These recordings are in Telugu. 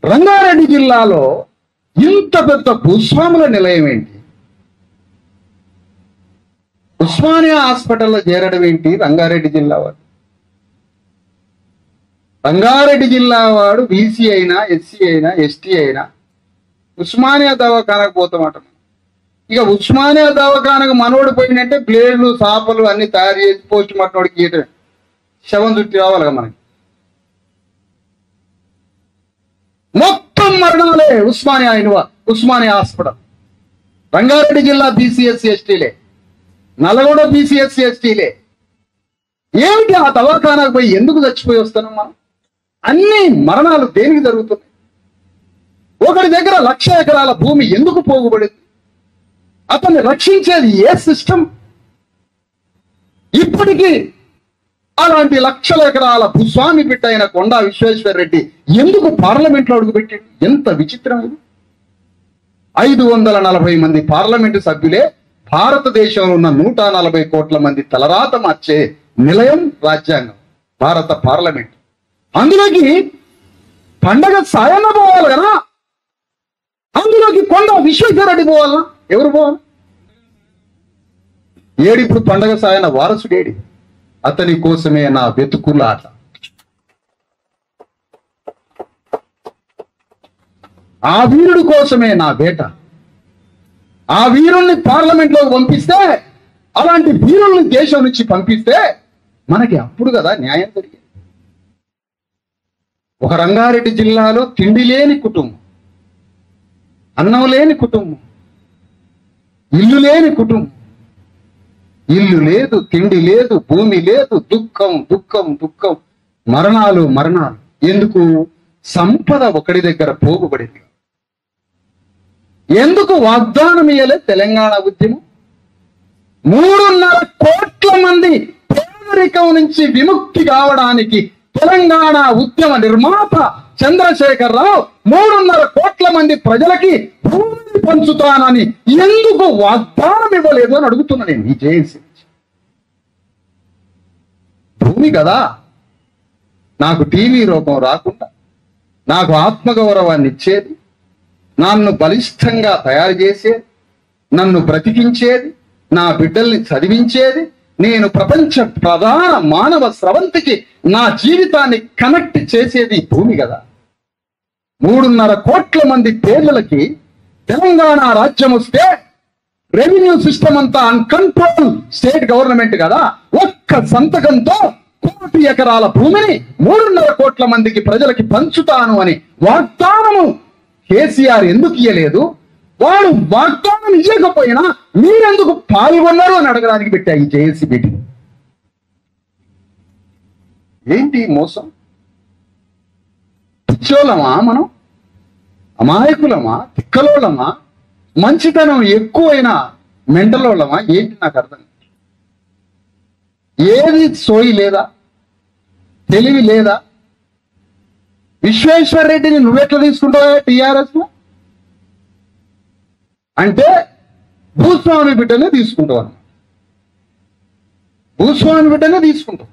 రంగారెడ్డి జిల్లాలో ఇంత పెద్ద భూస్వాముల నిలయం ఏంటి? ఉస్మానియా హాస్పిటల్లో చేరడం ఏంటి? రంగారెడ్డి జిల్లా వాడు, రంగారెడ్డి జిల్లా వాడు బీసీ అయినా, ఎస్సీ అయినా, ఎస్టీ అయినా ఉస్మానియా దవాఖానకు పోతామట. ఇక ఉస్మానియా దవాఖానకు మనోడు పోయినంటే బ్లేడ్లు, సాపలు అన్ని తయారు చేసి పోస్ట్ మార్టంకి గీయటం, శవం చుట్టి రావాలిగా మనకి. మొత్తం మరణాలే ఉస్మానియా హాస్పిటల్. రంగారెడ్డి జిల్లా బీసీఎస్సీ ఎస్టీలే, నల్గొండ బీసీఎస్సీ ఎస్టీలే. ఏమిటి ఆ దవాఖానకు పోయి ఎందుకు చచ్చిపోయి వస్తున్నాం మనం? అన్ని మరణాలు దేనికి జరుగుతున్నాయి? ఒకటి దగ్గర 1,00,000 ఎకరాల భూమి ఎందుకు పోగుబడింది? అతన్ని రక్షించేది ఏ సిస్టమ్? ఇప్పటికీ అలాంటి 1,00,000 ఎకరాల భూస్వామి బిడ్డ అయిన కొండా విశ్వేశ్వరరెడ్డి ఎందుకు పార్లమెంట్లో అడుగుపెట్టాడు? ఎంత విచిత్రం ఇది! 540 మంది పార్లమెంటు సభ్యులే భారతదేశంలో ఉన్న 140 కోట్ల మంది తలరాత మార్చే నిలయం రాజ్యాంగం, భారత పార్లమెంట్. అందులోకి పండగ సాయన్న పోవాలి కదా, అందులోకి కొండా విశ్వేశ్వరరెడ్డి పోవాలా? ఎవరు పోవాలి? ఏడిప్పుడు పండగ సాయన్న వారసుడేడి? అతని కోసమే నా వెతుకులాట. ఆ వీరుడి కోసమే నా వేట. ఆ వీరుల్ని పార్లమెంట్లోకి పంపిస్తే, అలాంటి వీరుల్ని దేశం నుంచి పంపిస్తే మనకి అప్పుడు కదా న్యాయం జరిగేది. ఒక రంగారెడ్డి జిల్లాలో తిండి లేని కుటుంబం, అన్నం లేని కుటుంబం, ఇల్లు లేని కుటుంబం, ఇల్లు లేదు, తిండి లేదు, భూమి లేదు, దుఃఖం దుఃఖం దుఃఖం, మరణాలు మరణాలు. ఎందుకు? సంపద ఒకడి దగ్గర పోగుబడింది. ఎందుకు వాగ్దానం ఇయ్యలే తెలంగాణ ఉద్యమం? 3.5 కోట్ల మంది పేదరికం నుంచి విముక్తి కావడానికి తెలంగాణ ఉద్యమ నిర్మాత చంద్రశేఖరరావు 3.5 కోట్ల మంది ప్రజలకి భూమిని పంచుతానని ఎందుకు వాగ్దానం ఇవ్వలేదు అని అడుగుతున్నా నేను. ఈ జేఏసీ భూమి కదా నాకు టీవీ రూపం రాకుండా నాకు ఆత్మగౌరవాన్ని ఇచ్చేది, నన్ను బలిష్టంగా తయారు చేసేది, నన్ను బ్రతికించేది, నా బిడ్డల్ని చదివించేది, నేను ప్రపంచ ప్రధాన మానవ స్రవంతికి నా జీవితాన్ని కనెక్ట్ చేసేది భూమి కదా. 3.5 కోట్ల మంది పేదలకి తెలంగాణ రాజ్యం వస్తే రెవెన్యూ సిస్టమ్ అంతా అన్కంట్రోల్ స్టేట్ గవర్నమెంట్ కదా. ఒక్క సంతకంతో 1 కోటి ఎకరాల భూమిని 3.5 కోట్ల మందికి ప్రజలకి పంచుతాను అని వాగ్దానము కేసీఆర్ ఎందుకు ఇయ్యలేదు? వాడు వాగ్దానం ఇవ్వకపోయినా మీరెందుకు పాల్గొన్నారు అని అడగడానికి పెట్టా ఈ జేఏసీ మీటింగ్. ఏంటి మోసం? పిచ్చోళ్ళమా మనం? అమాయకులమా? తిక్కలోళ్ళమా? మంచితనం ఎక్కువైనా మెంటలోళ్ళమా? ఏంటి నాకు అర్థం. ఏది సోయి లేదా? తెలివి లేదా? విశ్వేశ్వరరెడ్డిని నువ్వెట్లా తీసుకుంటావా టీఆర్ఎస్ లో? అంటే భూస్వామి బిడ్డనే తీసుకుంటావు అన్న. భూస్వామి బిడ్డనే తీసుకుంటావు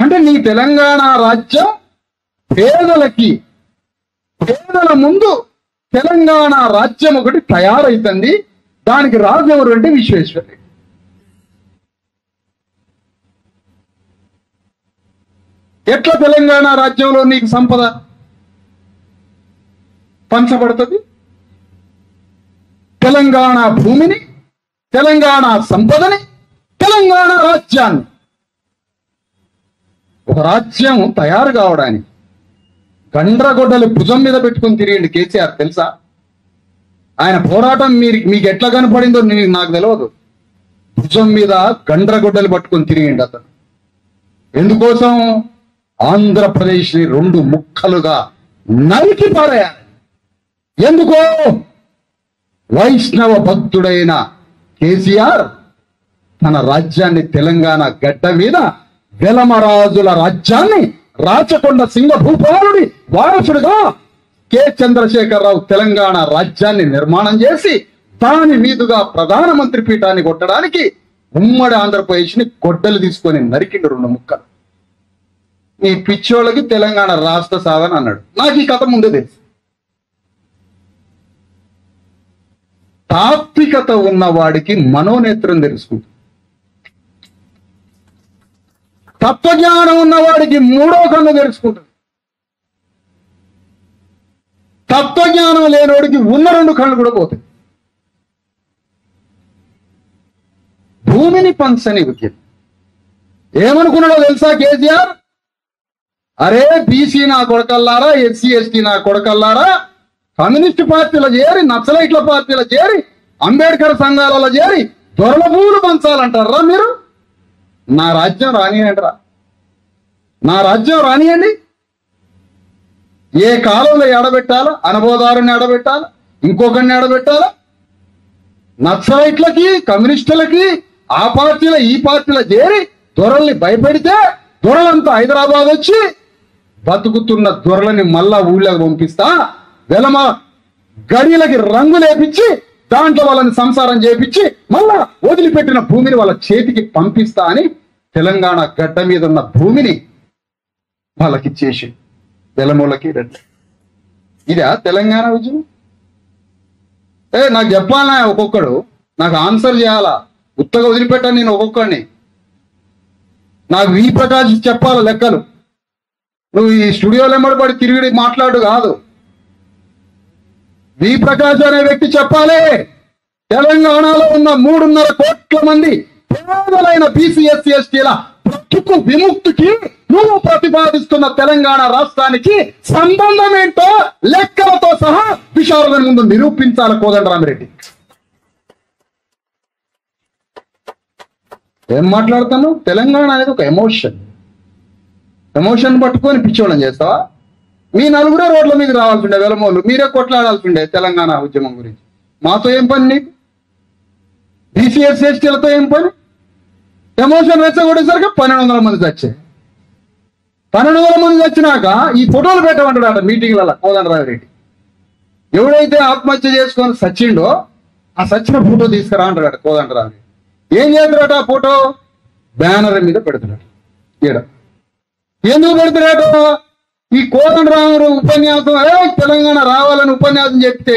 అంటే నీ తెలంగాణ రాజ్యం పేదల ముందు తెలంగాణ రాజ్యం ఒకటి తయారైతుంది. దానికి రాజు ఎవరు అంటే విశ్వేశ్వరరెడ్డి. ఎట్లా తెలంగాణ రాజ్యంలో నీకు సంపద పంచబడుతుంది? తెలంగాణ భూమిని, తెలంగాణ సంపదని, తెలంగాణ రాజ్యాన్ని. ఒక రాజ్యం తయారు కావడానికి గండ్రగొడ్డలు భుజం మీద పెట్టుకుని తిరిగిండు కేసీఆర్, తెలుసా? ఆయన పోరాటం మీకు ఎట్లా కనపడిందో నాకు తెలియదు. భుజం మీద గండ్రగొడ్డలు పట్టుకొని తిరిగిండు అతను. ఎందుకోసం? ఆంధ్రప్రదేశ్ని 2 ముక్కలుగా నరికి పారేయాలి. ఎందుకో? వైష్ణవ భక్తుడైన కేసీఆర్ తన రాజ్యాన్ని తెలంగాణ గడ్డ మీద వెలమరాజుల రాజ్యాన్ని రాచకొండ సింగభూపాలుడి వారసుడుగా కె చంద్రశేఖరరావు తెలంగాణ రాజ్యాన్ని నిర్మాణం చేసి దాని మీదుగా ప్రధానమంత్రి పీఠాన్ని కొట్టడానికి ఉమ్మడి ఆంధ్రప్రదేశ్ని గొడ్డలు తీసుకొని నరికిండు 2 ముక్కలు. ఈ పిచ్చోళ్ళకి తెలంగాణ రాష్ట్ర సాధన అన్నాడు. నాకు ఈ కథ ముందే తెలుసు. తాత్వికత ఉన్నవాడికి మనోనేత్రం తెలుసుకుంటుంది. తత్వజ్ఞానం ఉన్నవాడికి మూడో కన్ను తెలుసుకుంటుంది. తత్వజ్ఞానం లేనివాడికి ఉన్న రెండు కళ్ళు కూడా పోతాయి. భూమిని పంచని విద్యం ఏమనుకున్నాడో తెలుసా కేసీఆర్? అరే బీసీ నా కొడకల్లారా, ఎస్సీ ఎస్టీ నా కొడకల్లారా, కమ్యూనిస్టు పార్టీలో చేరి, నక్సలైట్ల పార్టీలో చేరి, అంబేద్కర్ సంఘాలలో చేరి దొరల భూములు పంచాలంటారా మీరు? నా రాజ్యం రానియండిరా, నా రాజ్యం రానియండి. ఏ కాలంలో ఎడబెట్టాలా? అనుభవదారుని ఎడబెట్టాలా? ఇంకొకరిని ఎడబెట్టాలా? నక్సలైట్లకి, కమ్యూనిస్టులకి, ఆ పార్టీలో ఈ పార్టీలో చేరి దొరల్ని భయపెడితే దొరలంతా హైదరాబాద్ వచ్చి బతుకుతున్న దొరలని మళ్ళా ఊళ్ళకి పంపిస్తా, వెలమ గడిలకి రంగు లేపించి దాంట్లో వాళ్ళని సంసారం చేపించి మళ్ళా వదిలిపెట్టిన భూమిని వాళ్ళ చేతికి పంపిస్తా అని తెలంగాణ గడ్డ మీద ఉన్న భూమిని వాళ్ళకి ఇచ్చేసి వెలమూలకి రెడ్డి. ఇదా తెలంగాణ ఉద్యమం? నాకు చెప్పాలనా? ఒక్కొక్కడు నాకు ఆన్సర్ చేయాలా? ఉత్తగా వదిలిపెట్టాను నేను ఒక్కొక్కడిని. నాకు వి ప్రకాష్ చెప్పాలి లెక్కలు. నువ్వు ఈ స్టూడియోలో ఎంబడి తిరిగి మాట్లాడు కాదు. వి ప్రకాష్ అనే వ్యక్తి చెప్పాలి. తెలంగాణలో ఉన్న 3.5 కోట్ల మంది పేదలైన బీసీ ఎస్సీ ఎస్టీల బ్రతుకు విముక్తికి నువ్వు ప్రతిపాదిస్తున్న తెలంగాణ రాష్ట్రానికి సంబంధం ఏంటో లెక్కలతో సహా విశారద ముందు నిరూపించాలి కోదండరామిరెడ్డి. ఏం మాట్లాడుతాను? తెలంగాణ అనేది ఒక ఎమోషన్. ఎమోషన్ పట్టుకొని పిచ్చోళ్ళని చేస్తావా? మీ నలుగురే రోడ్ల మీద రావాల్సి ఉండే, వెలమోళ్ళు మీరే కొట్లాడాల్సి ఉండే తెలంగాణ ఉద్యమం గురించి. మాతో ఏం పని నీకు? బీసీ ఎస్సీ ఎస్టీలతో ఏం పని? ఎమోషన్ రెచ్చగొట్టేసరికి 1200 మంది చచ్చాయి. 1200 మంది చచ్చినాక ఈ ఫోటోలు పెట్టమంటాడు మీటింగ్లలో కోదండరామిరెడ్డి. ఎవడైతే ఆత్మహత్య చేసుకొని సచ్చిండో ఆ సచ్చిన ఫోటో తీసుకురా అంటాడు కోదండరామిరెడ్డి. ఏం చేస్తాడట? ఆ ఫోటో బ్యానర్ మీద పెడుతున్నాడు. ఈడ ఎందుకు పెడుతున్నాడు? ఈ కోదండరాముడు ఉపన్యాసం తెలంగాణ రావాలని ఉపన్యాసం చెప్తే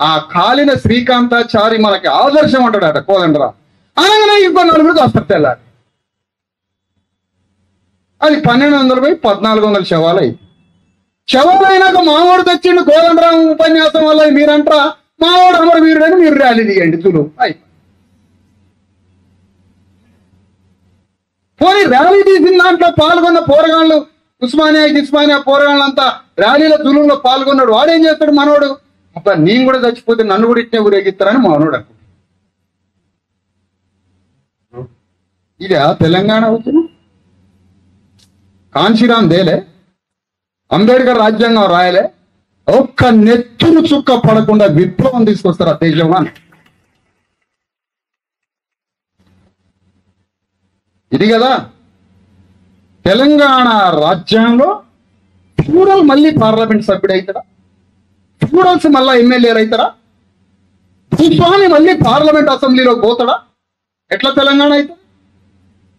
ఆ కాలిన శ్రీకాంతాచారి మనకి ఆదర్శం అంటాడట కోదండరాం. అనగానే ఇంకో 4 వస్తారు తెల్లారి. అది 1200 పోయి 1400 శవాలు అయ్యి. శవాలు అయినాక మామూడు తెచ్చిండు కోదండరాం ఉపన్యాసం వల్ల మీరంటారా మామూడు అమరవీరుడని మీరు ర్యాలీ తీయండి తులు అయి. పోనీ ర్యాలీ తీసిన దాంట్లో పాల్గొన్న పోరగాళ్ళు ఉస్మానియా పోరగాళ్ళంతా ర్యాలీల తులులో పాల్గొన్నాడు. వాడేం చేస్తాడు? మనోడు అబ్బా నేను కూడా చచ్చిపోతే నన్ను కూడా ఇట్నే ఊరేగిస్తారని మనోడు అనుకుంటాడు. ఇదే తెలంగాణ ఉద్యమం. కాంచీరాం దేలే, అంబేద్కర్ రాజ్యాంగం రాయలే, ఒక్క నెత్తురు చుక్క పడకుండా విప్లవం తీసుకొస్తారు ఆ దేశంలో. ఇది కదా తెలంగాణ రాజ్యాంగంలో ఫ్యూడల్ మళ్ళీ పార్లమెంట్ సభ్యుడు అవుతాడా? ఫ్యూడల్స్ మళ్ళా ఎమ్మెల్యేలు అవుతారా? భూస్వామి మళ్ళీ పార్లమెంట్ అసెంబ్లీలోకి పోతాడా? ఎట్లా తెలంగాణ అయితే?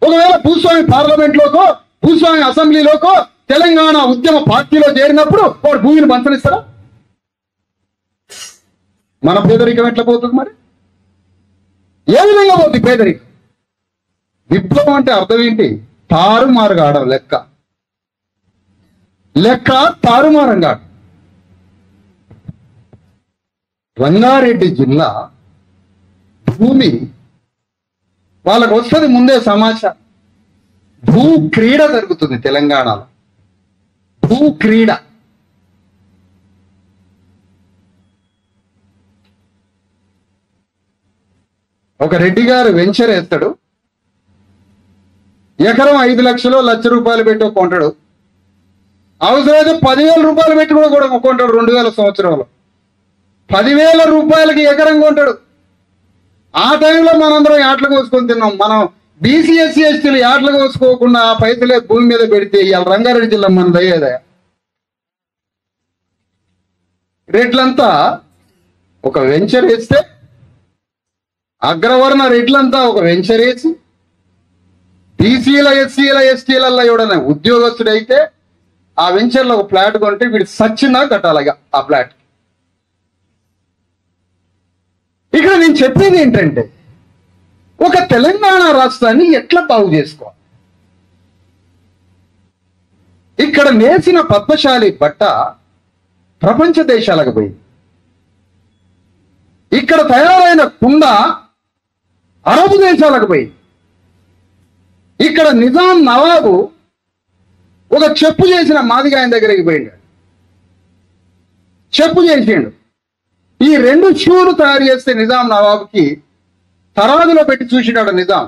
ఒకవేళ భూస్వామి పార్లమెంట్ లోకో భూస్వామి అసెంబ్లీలోకో తెలంగాణ ఉద్యమ పార్టీలో చేరినప్పుడు వాడు భూమిని పంచనిస్తారా? మన పేదరికం ఎట్లా పోతుంది మరి? ఏ విధంగా పోతుంది పేదరికం? విప్లవం అంటే అర్థం ఏంటి? తారుమారుగా ఆడడం. లెక్క తారుమారంగా. రంగారెడ్డి జిల్లా భూమి వాళ్ళకు వస్తుంది ముందే సమాచారం. భూ క్రీడ జరుగుతుంది తెలంగాణలో. భూ క్రీడ. ఒక రెడ్డి గారు వెంచర్ వేస్తాడు. ఎకరం 5 లక్షలు, 1 లక్ష రూపాయలు పెట్టి కొంటాడు. అవసరమైతే 10,000 రూపాయలు పెట్టి కూడా కొంటాడు. 2000 సంవత్సరంలో 10,000 రూపాయలకి ఎకరం కొంటాడు. ఆ టైంలో మనందరం యాట్లు కోసుకొని తిన్నాం. మనం బీసీ ఎస్సీ ఎస్టీలు యాట్లు కోసుకోకుండా ఆ పైసలే భూమి మీద పెడితే ఇవాళ రంగారెడ్డి జిల్లా మనది అయ్యేదా? రెడ్లంతా ఒక వెంచర్ వేస్తే, అగ్రవర్ణ రెడ్లంతా ఒక వెంచర్ వేసి బీసీల ఎస్సీల ఎస్టీలలో ఎవడన్నా ఉద్యోగస్తుడైతే ఆ వెంచర్లో ఒక ఫ్లాట్ కొంటే వీడు సచ్చినా కట్టాలిగా ఆ ఫ్లాట్. ఇక్కడ నేను చెప్పేది ఏంటంటే ఒక తెలంగాణ రాష్ట్రాన్ని ఎట్లా బాగు చేసుకోవాలి. ఇక్కడ నేసిన పద్మశాలి బట్ట ప్రపంచ దేశాలకు పోయింది. ఇక్కడ తయారైన కుండ అరబు దేశాలకు పోయింది. ఇక్కడ నిజాం నవాబు ఒక చెప్పు చేసిన మాదిగాయన దగ్గరికి పోయిండు. చెప్పు చేసిండు. ఈ 2 షూలు తయారు చేస్తే నిజాం నవాబుకి తరాదులో పెట్టి చూసినాడు నిజాం.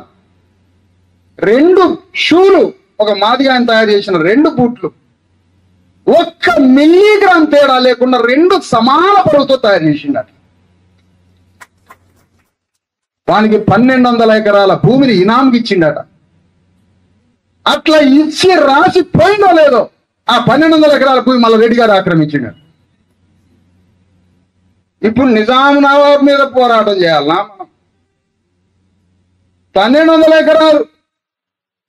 2 షూలు ఒక మాదిగాయన తయారు చేసిన 2 బూట్లు 1 మిల్లీగ్రామ్ తేడా లేకుండా 2 సమాన బరువుతో తయారు చేసిండట. వానికి 1200 ఎకరాల భూమిని ఇనాంకి ఇచ్చిండట. అట్లా ఇచ్చి రాసి పోయిందో లేదో ఆ 1200 ఎకరాల భూమి మళ్ళీ రెడ్డి గారు ఆక్రమించిండట. ఇప్పుడు నిజాం నవాబ్ మీద పోరాటం చేయాలన్నా మనం? 1200 ఎకరాలు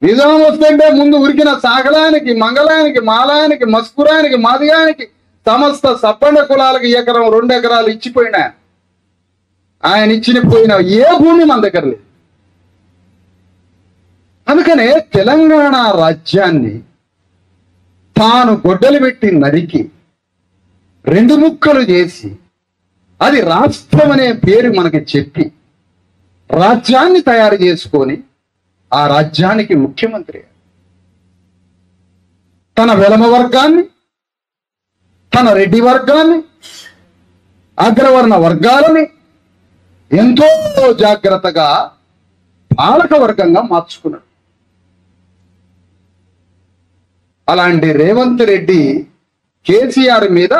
నిజాం వస్తుంటే ముందు ఉరికిన సాగలానికి, మంగళానికి, మాలానికి, మస్కురానికి, మాదిగానికి సమస్త సప్పండ కులాలకి ఎకరం 2 ఎకరాలు ఇచ్చిపోయినా ఆయన ఇచ్చిన పోయిన ఏ భూమి మన దగ్గర లేదు. అందుకనే తెలంగాణ రాజ్యాన్ని తాను గొడ్డలు పెట్టి నరికి 2 ముక్కలు చేసి అది రాష్ట్రం అనే పేరు మనకి చెప్పి రాజ్యాన్ని తయారు చేసుకొని ఆ రాజ్యానికి ముఖ్యమంత్రి తన వెలమ వర్గాన్ని, తన రెడ్డి వర్గాన్ని, అగ్రవర్ణ వర్గాలని ఎంతో జాగ్రత్తగా పాలక వర్గంగా మార్చుకున్నాడు. అలాంటి రేవంత్ రెడ్డి కేసీఆర్ మీద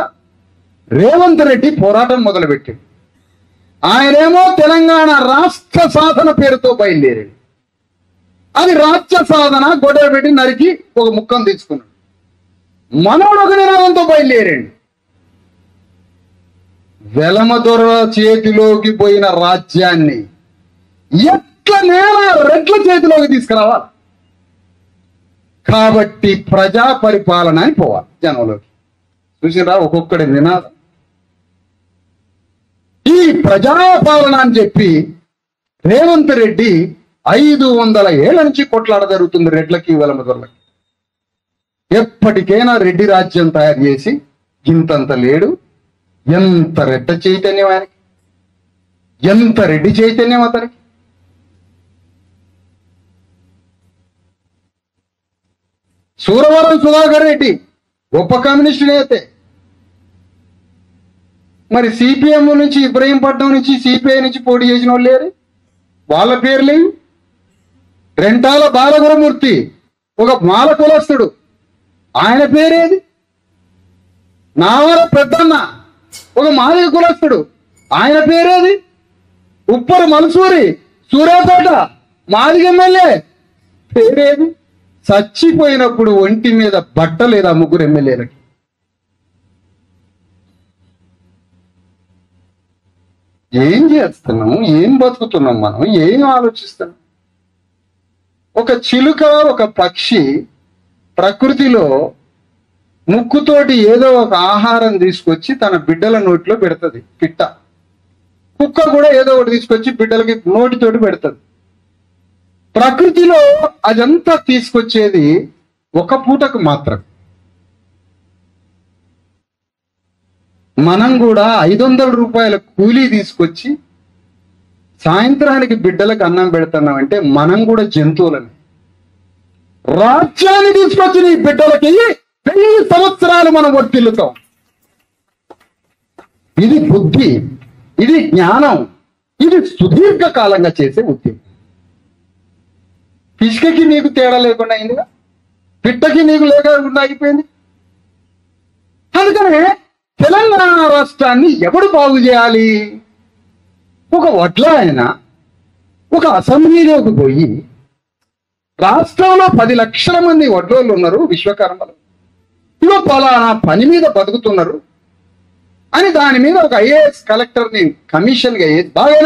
రేవంత్ రెడ్డి పోరాటం మొదలుపెట్టాడు. ఆయనేమో తెలంగాణ రాష్ట్ర సాధన పేరుతో బయలుదేరాడు. అది రాజ్య సాధన గొడవ పెట్టి నరికి ఒక ముక్కను తీసుకున్నాడు. మనోడు ఒక నినాదంతో బయలుదేరాడు. వెలమదొర చేతిలోకి పోయిన రాజ్యాన్ని ఎట్ల నేల రెడ్ల చేతిలోకి తీసుకురావాలి. కాబట్టి ప్రజా పరిపాలన అని పోవాలి జనంలోకి. చూసిరా ఒక్కొక్కడి నినాదం. ఈ ప్రజాపాలన అని చెప్పి రేవంత్ రెడ్డి 500 ఏళ్ల నుంచి కొట్లాడ జరుగుతుంది రెడ్లకి, వెలమదొరలకి. ఎప్పటికైనా రెడ్డి రాజ్యం తయారు చేసి ఇంతంత లేడు. ఎంత రెడ్డ చైతన్యం ఆయనకి, ఎంత రెడ్డి చైతన్యం అతనికి. సూరవరం సుధాకర్ రెడ్డి గొప్ప కమ్యూనిస్టు నేతే. మరి సిపిఎం నుంచి, ఇబ్రహీంపట్నం నుంచి, సిపిఐ నుంచి పోటీ చేసిన వాళ్ళు లేరు, వాళ్ళ పేర్లేవి. రెంటాల బాలగురుమూర్తి ఒక మాల కులస్తుడు, ఆయన పేరేది? నావర పెద్దన్న ఒక మాదిగ కులస్తుడు, ఆయన పేరేది? ఉప్పరు మలసూరి సూర్యాపేట మాదిగ ఎమ్మెల్యే పేరేది? చచ్చిపోయినప్పుడు ఒంటి మీద బట్ట లేదా 3 ఎమ్మెల్యేలకి? ఏం చేస్తున్నాం? ఏం బతుకుతున్నాం మనం? ఏం ఆలోచిస్తున్నాం? ఒక చిలుక, ఒక పక్షి ప్రకృతిలో ముక్కుతోటి ఏదో ఒక ఆహారం తీసుకొచ్చి తన బిడ్డల నోటిలో పెడుతుంది. పిట్ట, కుక్క కూడా ఏదో ఒకటి తీసుకొచ్చి బిడ్డలకి నోటితోటి పెడుతుంది. ప్రకృతిలో అదంతా తీసుకొచ్చేది ఒక పూటకు మాత్రం. మనం కూడా 500 రూపాయల కూలీ తీసుకొచ్చి సాయంత్రానికి బిడ్డలకు అన్నం పెడుతున్నామంటే మనం కూడా జంతువులని. రాజ్యాన్ని తీసుకొచ్చి నీ బిడ్డలకి 1000 సంవత్సరాలు మనం వర్తిల్లుతాం. ఇది బుద్ధి, ఇది జ్ఞానం, ఇది సుదీర్ఘకాలంగా చేసే ఉద్యమం. పిష్కకి నీకు తేడా లేకుండా అయిందిగా, పిట్టకి నీకు లేకుండా అయిపోయింది. అందుకనే తెలంగాణ రాష్ట్రాన్ని ఎవడు బాగు చేయాలి? ఒక వడ్ల ఆయన ఒక అసెంబ్లీలోకి పోయి రాష్ట్రంలో 10 లక్షల మంది వడ్లోళ్ళు ఉన్నారు, విశ్వకర్మలు, ఇదో పలానా పని మీద బతుకుతున్నారు అని దాని మీద ఒక ఐఏఎస్ కలెక్టర్ని కమిషన్గా వేసి బాగా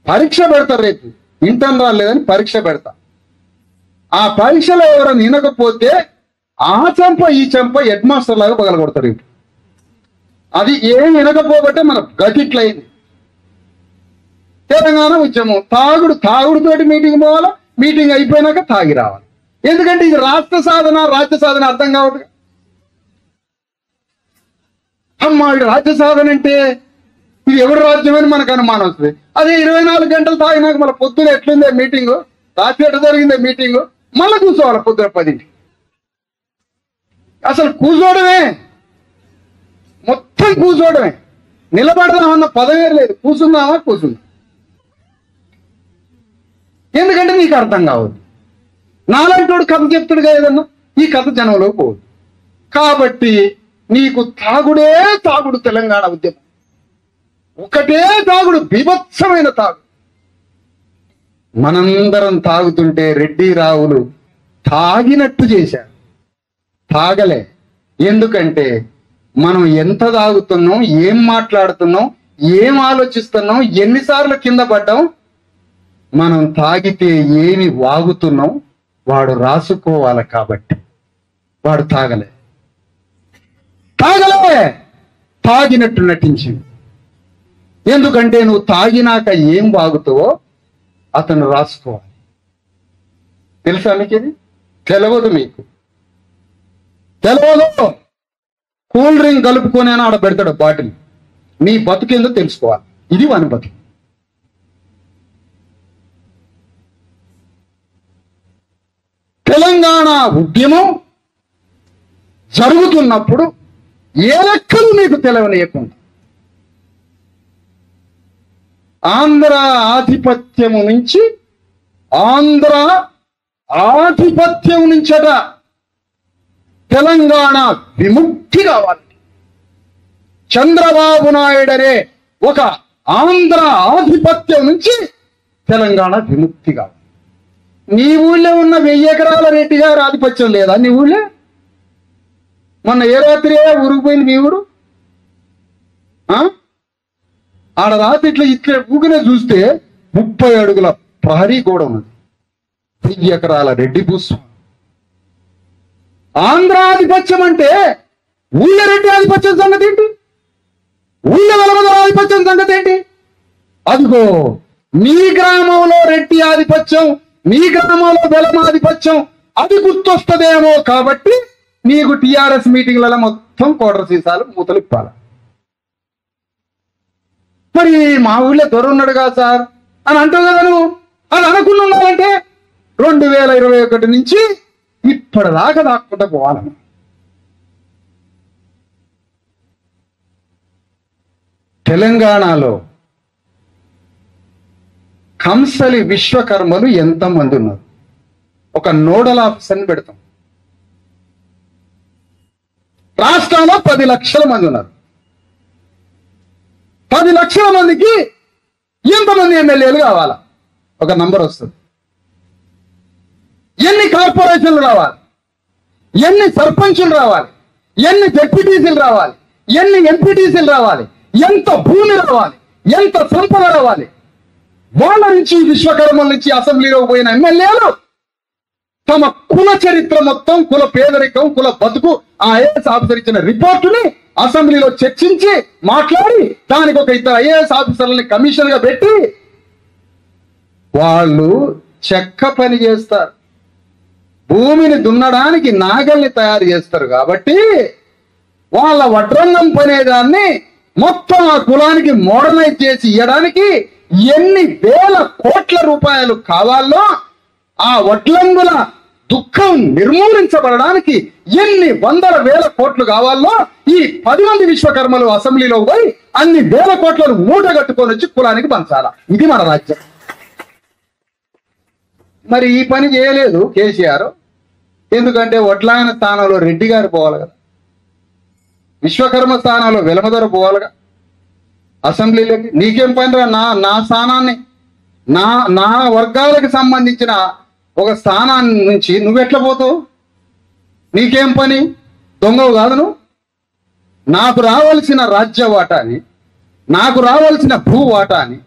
పరీక్ష పెడతారు రేపు, ఇంటర్న్ రాలేదని పరీక్ష పెడతా. ఆ పరీక్షలో ఎవరైనా వినకపోతే ఆ చెంప ఈ చెంప హెడ్ మాస్టర్ లాగా పగలగొడతారు. రేపు అది ఏం వినకపోబట్టే మన గతిట్లయింది. తెలంగాణ ఉద్యమం తాగుడుతోటి మీటింగ్ పోవాలా, మీటింగ్ అయిపోయినాక తాగి రావాలి. ఎందుకంటే ఇది రాష్ట్ర సాధన రాజ్య సాధన అర్థం కావద్దు. అమ్మా ఇది రాజ్య సాధన అంటే ఇది ఎవరి రాజ్యమని మనకు అనుమానం వస్తుంది. అదే 24 గంటలు తాగినాక మళ్ళీ పొద్దున ఎట్లుందే మీటింగు, రాత్రి ఎట్లా జరిగిందే మీటింగు, మళ్ళీ కూర్చోవాలి పొద్దున 10ంటికి. అసలు కూర్చోవడమే, మొత్తం కూర్చోవడమే. నిలబడదామన్న పదమే లేదు, కూర్చుందామా కూర్చుందాం. ఎందుకంటే నీకు అర్థం కావద్దు. నాలంటోడు కథ చెప్తాడుగా ఏదన్నా, ఈ కథ జనంలో పోదు. కాబట్టి నీకు తాగుడే తాగుడు. తెలంగాణ ఉద్యమం ఒకటే తాగుడు, బీభత్సమైన తాగుడు. మనందరం తాగుతుంటే రెడ్డి రావులు తాగినట్టు చేశారు, తాగలే. ఎందుకంటే మనం ఎంత తాగుతున్నాం, ఏం మాట్లాడుతున్నాం, ఏం ఆలోచిస్తున్నాం, ఎన్నిసార్లు కింద పడ్డాం, మనం తాగితే ఏమి వాగుతున్నాం వాడు రాసుకోవాలి. కాబట్టి వాడు తాగలే, తాగినట్టు నటించింది. ఎందుకంటే నువ్వు తాగినాక ఏం వాగుతావో అతను రాసుకోవాలి. తెలుసా మీకు? ఇది తెలియదు, మీకు తెలియదు. కూల్ డ్రింక్ కలుపుకొని ఆడ పెడతాడు బాటిల్, నీ బతుకేందో తెలుసుకోవాలి. ఇది వాని బతుకు. తెలంగాణ ఉద్యమం జరుగుతున్నప్పుడు ఏ లెక్కలు మీకు తెలవనియకుండా ఆంధ్ర ఆధిపత్యము నుంచట తెలంగాణ విముక్తి కావాలి. చంద్రబాబు నాయుడనే ఒక ఆంధ్ర ఆధిపత్యం నుంచి తెలంగాణ విముక్తి కావాలి. నీ ఊళ్ళో ఉన్న 1000 ఎకరాల రెడ్డి గారు ఆధిపత్యం లేదా నీ ఊళ్ళో? మొన్న ఏ రాత్రి ఉరిగిపోయింది మీ ఊరు. ఆడ రాత్రి ఇట్లా ఊగినే చూస్తే 30 అడుగుల ప్రహరీ గోడ ఉన్నది, 1000 ఎకరాల రెడ్డి భూస్వామి. ఆంధ్ర ఆధిపత్యం అంటే ఊళ్ళ రెడ్డి ఆధిపత్యం సంగతి ఏంటి? ఊళ్ళ వెలమదల ఆధిపత్యం సంగతి ఏంటి? అదిగో నీ గ్రామంలో రెడ్డి ఆధిపత్యం, నీ గ్రామంలో వెలమాధిపత్యం అది గుర్తొస్తుందేమో. కాబట్టి నీకు టిఆర్ఎస్ మీటింగ్లలో మొత్తం కోటర సీసాలు మూతలు ఇప్పాలి. మరి మా ఊళ్ళో దొరున్నాడుగా సార్ అని అంటావు కదా నువ్వు. అది అనుకుని ఉన్నావంటే 2021 నుంచి ఇప్పటిదాకా దాక్కుంటా పోవాలని. తెలంగాణలో కంసలి విశ్వకర్మలు ఎంతమంది ఉన్నారు? ఒక నోడల్ ఆఫీసర్ని పెడతాం. రాష్ట్రంలో 10 లక్షల మంది ఉన్నారు. 10 లక్షల మందికి ఎంతమంది ఎమ్మెల్యేలు కావాలా? ఒక నంబర్ వస్తుంది. ఎన్ని కార్పొరేషన్లు రావాలి, ఎన్ని సర్పంచులు రావాలి, ఎన్ని జెడ్పీటీసీలు రావాలి, ఎన్ని ఎంపీటీసీలు రావాలి, ఎంత భూమి రావాలి, ఎంత సంపద రావాలి. వాళ్ళ నుంచి విశ్వకర్మల నుంచి అసెంబ్లీలో పోయిన ఎమ్మెల్యేలు తమ కుల చరిత్ర మొత్తం, కుల పేదరికం, కుల బతుకు ఆ ఐఏఎస్ ఆఫీసర్ ఇచ్చిన రిపోర్టుని అసెంబ్లీలో చర్చించి మాట్లాడి దానికి ఒక 2 ఐఏఎస్ ఆఫీసర్లని కమిషన్ గా పెట్టి వాళ్ళు చెక్క పని చేస్తారు. భూమిని దున్నడానికి నాగల్ని తయారు చేస్తారు. కాబట్టి వాళ్ళ వడ్రంగం పనేదాన్ని మొత్తం ఆ కులానికి మోడర్నైజ్ చేసి ఇవ్వడానికి ఎన్ని వేల కోట్ల రూపాయలు కావాలో, ఆ వడ్లంగుల దుఃఖం నిర్మూలించబడడానికి ఎన్ని వందల వేల కోట్లు కావాలో ఈ 10 మంది విశ్వకర్మలు అసెంబ్లీలో పోయి అన్ని వేల కోట్లను మూట కట్టుకొని వచ్చి కులానికి పంచాలా. ఇది మన రాజ్యం. మరి ఈ పని చేయలేదు కేసీఆర్. ఎందుకంటే వడ్లాయన స్థానంలో రెడ్డి గారు పోవాలి కదా, విశ్వకర్మ స్థానంలో వెలమదొర పోవాలిగా అసెంబ్లీలోకి. నీకేం పని రా? నా స్థానాన్ని, నా వర్గాలకు సంబంధించిన ఒక స్థానాన్ని నుంచి నువ్వెట్లా పోతావు? నీకేం పని? దొంగవు కాదు నువ్వు. నాకు రావాల్సిన రాజ్య వాటాని, నాకు రావాల్సిన భూ వాటాని,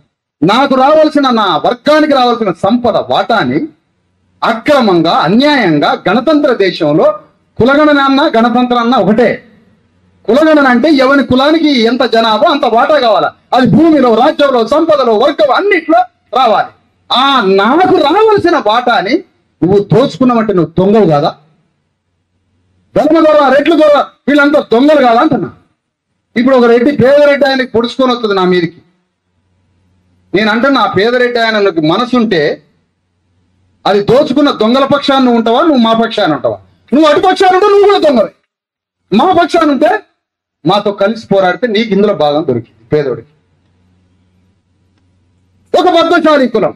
నాకు రావాల్సిన, నా వర్గానికి రావాల్సిన సంపద వాటాని అక్రమంగా, అన్యాయంగా, గణతంత్ర దేశంలో కులగణన అన్నా గణతంత్రం అన్నా ఒకటే. కులగణన అంటే ఎవరి కులానికి ఎంత జనాభా అంత వాటా కావాలా. అది భూమిలో, రాజ్యంలో, సంపదలో, వర్గం అన్నిట్లో రావాలి. నాకు రావాల్సిన వాటాని నువ్వు దోచుకున్నావంటే నువ్వు దొంగవు కాదా? ధర్మ దొర, రెడ్లు దొర, వీళ్ళంతా దొంగలు కాదా అంటున్నా. ఇప్పుడు ఒక రెడ్డి, పేదరెడ్డి ఆయనకి పొడుచుకొని వస్తుంది నా మీదకి. నేను అంటున్నా, పేదరెడ్డి ఆయనకి మనసుంటే అది దోచుకున్న దొంగల పక్షాన్ని నువ్వు ఉంటావా, నువ్వు మా పక్షాన్ని ఉంటావా? నువ్వు అటు పక్షాన్ని ఉంటే నువ్వు కూడా దొంగవి. మా పక్షాన్ని ఉంటే మాతో కలిసి పోరాడితే నీకు ఇందులో భాగం దొరికింది. పేదోడికి ఒక పద్మశాలి కులం,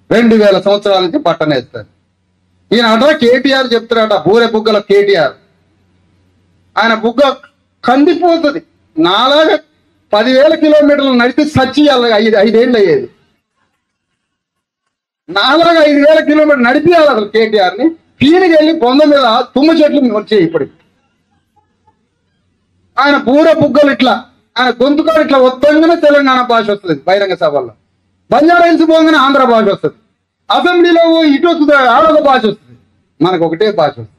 2000 సంవత్సరాల నుంచి పట్టనేస్తారు. ఈయన అట కేటీఆర్ చెప్తాడట, బూరె బుగ్గల కేటీఆర్. ఆయన బుగ్గ కందిపోతుంది. నాలాగా 10,000 కిలోమీటర్లు నడిచి సచ్చియాలి, 5 ఏళ్ళు అయ్యేది. నాలాగా 5,000 కిలోమీటర్లు నడిపియాలి అసలు కేటీఆర్ని. పీనికి వెళ్ళి బొంద మీద తుమ్మ చెట్లు వచ్చాయి ఇప్పటికి. ఆయన బూర బుగ్గలు ఇట్లా, ఆయన గొంతుకాడు ఇట్లా ఒత్తంగానే తెలంగాణ భాష వస్తుంది బహిరంగ సభల్లో. బంజారా హిల్స్ పోగానే ఆంధ్ర భాష వస్తుంది. అసెంబ్లీలో ఇటు వస్తుంది, ఆడొక భాష వస్తుంది. మనకు ఒకటే భాష వస్తుంది.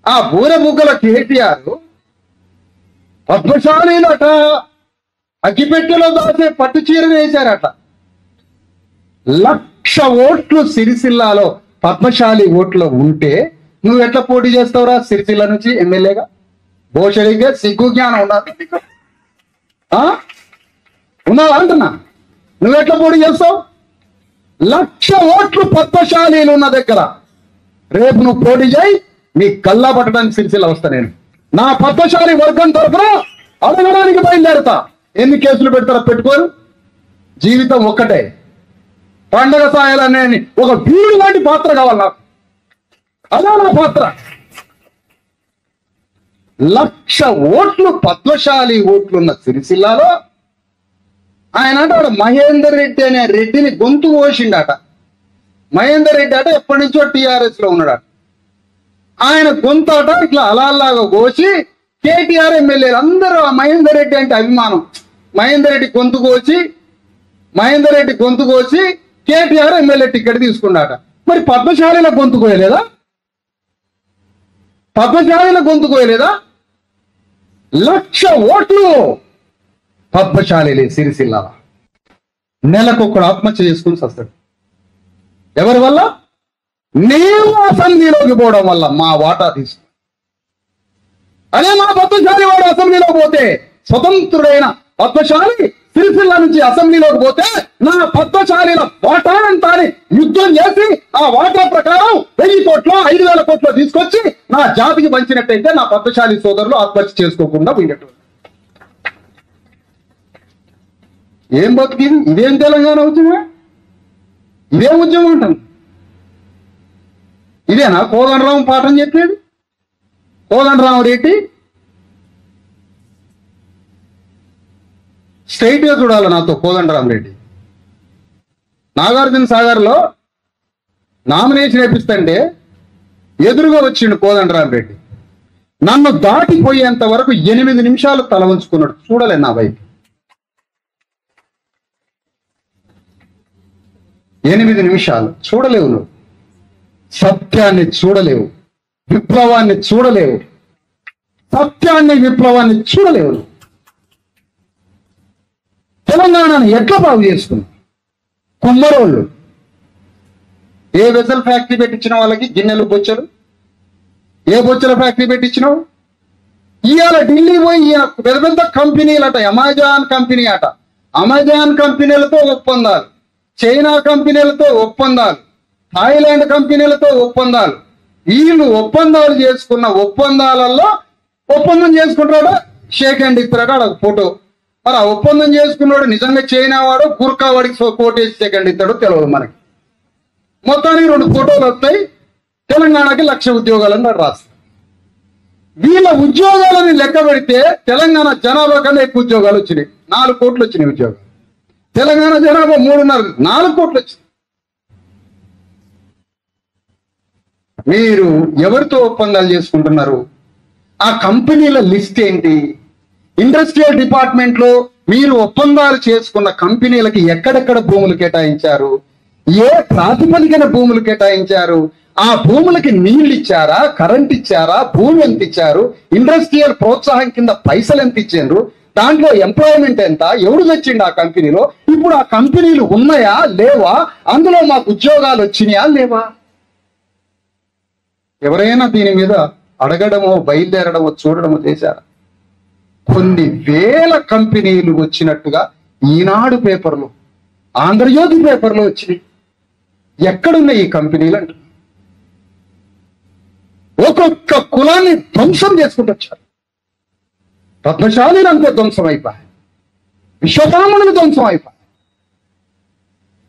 ఆ బూర బుగ్గల కేటీఆర్ పద్మశాలీలట అగ్గిపెట్టెలో దాచే పట్టు చీరని వేశారట. 1,00,000 ఓట్లు సిరిసిల్లాలో పద్మశాలి ఓట్లు ఉంటే నువ్వు ఎట్లా పోటీ చేస్తావురా సిరిసిల్ల నుంచి ఎమ్మెల్యేగా? భోషడిగా సిగ్గు జ్ఞానం ఉండాలి, ఉన్నావా అంటున్నా. నువ్వెట్లా పోటీ చేస్తావు? 1,00,000 ఓట్లు పద్మశాలీలు ఉన్న దగ్గర రేపు నువ్వు పోటీ చేయి, నీ కల్లా పట్టడానికి సిరిసిల్ల వస్తా. నేను నా పద్మశాలి వర్గం తరఫున అడగడానికి బయలుదేరుతా. ఎన్ని కేసులు పెడతారో పెట్టుకోరు, జీవితం ఒక్కటే. పండగ సాయాలనే ఒక వీరుడు లాంటి పాత్ర కావాలి నాకు, అదే నా పాత్ర. 1,00,000 ఓట్లు పద్మశాలి ఓట్లున్న సిరిసిల్లాలో ఆయన అంటే మహేందర్ రెడ్డి అనే రెడ్డిని గొంతు కోసిండట. మహేందర్ రెడ్డి అట ఎప్పటి నుంచో టీఆర్ఎస్ లో ఉన్నాడట. ఆయన గొంతు అట ఇట్లా అలాలాగా కోసి కేటీఆర్ ఎమ్మెల్యేలు అందరూ ఆ మహేందర్ రెడ్డి అంటే అభిమానం. మహేందర్ రెడ్డి గొంతు కోసి కేటీఆర్ ఎమ్మెల్యే టికెట్ తీసుకున్నాట. మరి పద్మశాలిల గొంతు కోయలేదా? 1,00,000 ఓట్లు పద్మశాలి సిరిసిల్ల. నెలకొకడు ఆత్మహత్య చేసుకుని వస్తాడు. ఎవరి వల్ల? నేను అసెంబ్లీలోకి పోవడం వల్ల మా వాటా తీసుకు. అదే మా పద్మశాలి వాడు అసెంబ్లీలోకి పోతే, స్వతంత్రుడైన పద్మశాలి సిరిసిల్ల నుంచి అసెంబ్లీలోకి పోతే నా పద్మశాలిల వాటానంతా యుద్ధం చేసి ఆ వాటా ప్రకారం 1000 కోట్లు 5,000 కోట్లు తీసుకొచ్చి నా జాతికి పంచినట్టయితే నా పద్మశాలి సోదరులు ఆత్మహత్య చేసుకోకుండా పోయినట్టు. ఏం బతికింది? ఇదేం తెలంగాణ ఉద్యమం? ఇదేం ఉద్యమం అంటాను? ఇదేనా కోదండరాం పాఠం చెప్పేది? కోదండరాం రెడ్డి స్ట్రైట్ గా చూడాలి నాతో. కోదండరాం రెడ్డి నాగార్జున సాగర్ లో నామినేషన్ వేపిస్తుంటే ఎదురుగా వచ్చిండు కోదండరాం రెడ్డి. నన్ను దాటిపోయేంత వరకు 8 నిమిషాలు తల వంచుకున్నాడు. చూడలే నా వైపు. 8 నిమిషాలు చూడలేవు నువ్వు. సత్యాన్ని చూడలేవు, విప్లవాన్ని చూడలేవు. సత్యాన్ని, విప్లవాన్ని చూడలేవు నువ్వు. తెలంగాణను ఎట్లా బాగు చేసుకున్నావు? కుమ్మరోళ్ళు ఏ వెసల్ ఫ్యాక్టరీ పెట్టించిన వాళ్ళకి గిన్నెలు, బొచ్చలు, ఏ బొచ్చల ఫ్యాక్టరీ పెట్టించినావు? ఇవాళ ఢిల్లీ పోయి పెద్ద పెద్ద కంపెనీలట, అమెజాన్ కంపెనీ అట, అమెజాన్ కంపెనీలతో ఒప్పందాలు, చైనా కంపెనీలతో ఒప్పందాలు, థాయిలాండ్ కంపెనీలతో ఒప్పందాలు. వీళ్ళు ఒప్పందాలు చేసుకున్న ఒప్పందాలలో ఒప్పందం చేసుకుంటాడు, షేక్ హ్యాండ్ ఇస్తారట, అక్కడ ఫోటో. మరి ఆ ఒప్పందం చేసుకున్నాడు నిజంగా చైనా వాడు, గుర్కా వాడికి కోటేసి షేక్ హ్యాండ్ ఇస్తాడో తెలియదు మనకి. మొత్తానికి 2 ఫోటోలు వస్తాయి. తెలంగాణకి 1,00,000 ఉద్యోగాలను రాస్తారు. వీళ్ళ ఉద్యోగాలని లెక్క పెడితే తెలంగాణ జనాభా కన్నా ఎక్కువ ఉద్యోగాలు వచ్చినాయి. 4 కోట్లు వచ్చినాయి ఉద్యోగాలు. తెలంగాణ జనాభా 3.5, 4 కోట్లు వచ్చినాయి. మీరు ఎవరితో ఒప్పందాలు చేసుకుంటున్నారు? ఆ కంపెనీల లిస్ట్ ఏంటి? ఇండస్ట్రియల్ డిపార్ట్మెంట్ లో మీరు ఒప్పందాలు చేసుకున్న కంపెనీలకి ఎక్కడెక్కడ భూములు కేటాయించారు, ఏ ప్రాతిపదికన భూములు కేటాయించారు, ఆ భూములకి నీళ్లు ఇచ్చారా, కరెంట్ ఇచ్చారా, భూమి ఎంత ఇచ్చారు, ఇండస్ట్రియల్ ప్రోత్సాహం కింద పైసలు ఎంత ఇచ్చారు, దాంట్లో ఎంప్లాయ్మెంట్ ఎంత, ఎవడు తెచ్చిండు ఆ కంపెనీలో, ఇప్పుడు ఆ కంపెనీలు ఉన్నాయా లేవా, అందులో మాకు ఉద్యోగాలు వచ్చినాయా లేవా? ఎవరైనా దీని మీద అడగడమో బయలుదేరడమో చూడడమో చేశారా? కొన్ని వేల కంపెనీలు వచ్చినట్టుగా ఈనాడు పేపర్లో, ఆంధ్రజ్యోతి పేపర్లో వచ్చినాయి. ఎక్కడున్నాయి ఈ కంపెనీలు అంట? ఒక్కొక్క కులాన్ని ధ్వంసం చేసుకుంటూ వచ్చారు. రత్నశాలిని అంతే ధ్వంసం అయిపోయాయి, విశ్వబ్రాహ్మణులు ధ్వంసం అయిపోయాయి.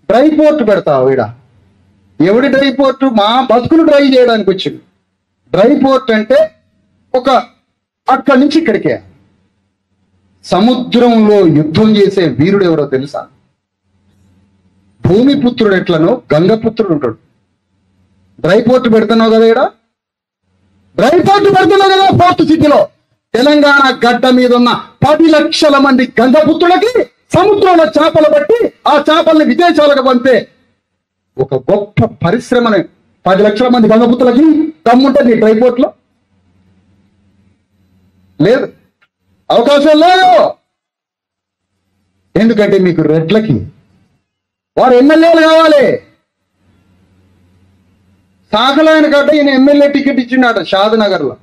డ్రై పోర్ట్ పెడతావు ఈడ. ఎవడి డ్రై పోర్టు? మా బతుకులు డ్రై చేయడానికి వచ్చింది. డ్రై పోర్ట్ అంటే ఒక అక్కడి నుంచి ఇక్కడికే. సముద్రంలో యుద్ధం చేసే వీరుడు ఎవరో తెలుసా? భూమిపుత్రుడు ఎట్లనో గంగపుత్రుడు ఉంటాడు. డ్రై పోర్ట్ పెడుతున్నావు కదా ఈడ, డ్రై పోర్ట్ పెడుతున్నావు కదా పోర్ట్ సిటీలో. తెలంగాణ గడ్డ మీద ఉన్న 10 లక్షల మంది గంగపుత్రులకి సముద్రంలో చేపలు పట్టి ఆ చేపల్ని విదేశాలకు పంపే ఒక గొప్ప పరిశ్రమని 10 లక్షల మంది గంగపుత్రులకి దమ్ముంటుంది ఈ డ్రై పోర్ట్ లో? లేదు, అవకాశం లేదు. ఎందుకంటే మీకు రెడ్లకి వారు ఎమ్మెల్యేలు కావాలి. సాగలాయన గడ్డ ఈయన ఎమ్మెల్యే టికెట్ ఇచ్చిండట షాద్నగర్ లో.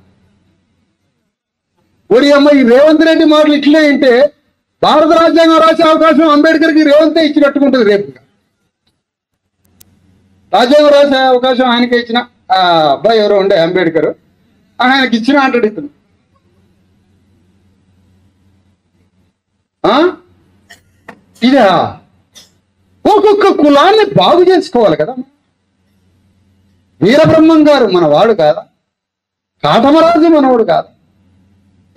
ఒడి అమ్మ, ఈ రేవంత్ రెడ్డి మాటలు ఇట్లే అంటే భారత రాజ్యాంగం రాసే అవకాశం అంబేద్కర్కి రేవంతే ఇచ్చినట్టుకుంటుంది. రేపు రాజ్యాంగం రాసే అవకాశం ఆయనకే ఇచ్చిన అబ్బాయి ఎవరో ఉండే అంబేద్కర్, ఆయనకి ఇచ్చిన అంటాడు ఇతను. ఇదా ఒక్కొక్క కులాన్ని బాగు చేసుకోవాలి కదా. వీరబ్రహ్మం గారు మనవాడు కాదా? కాటమరాజు మనవాడు కాదు?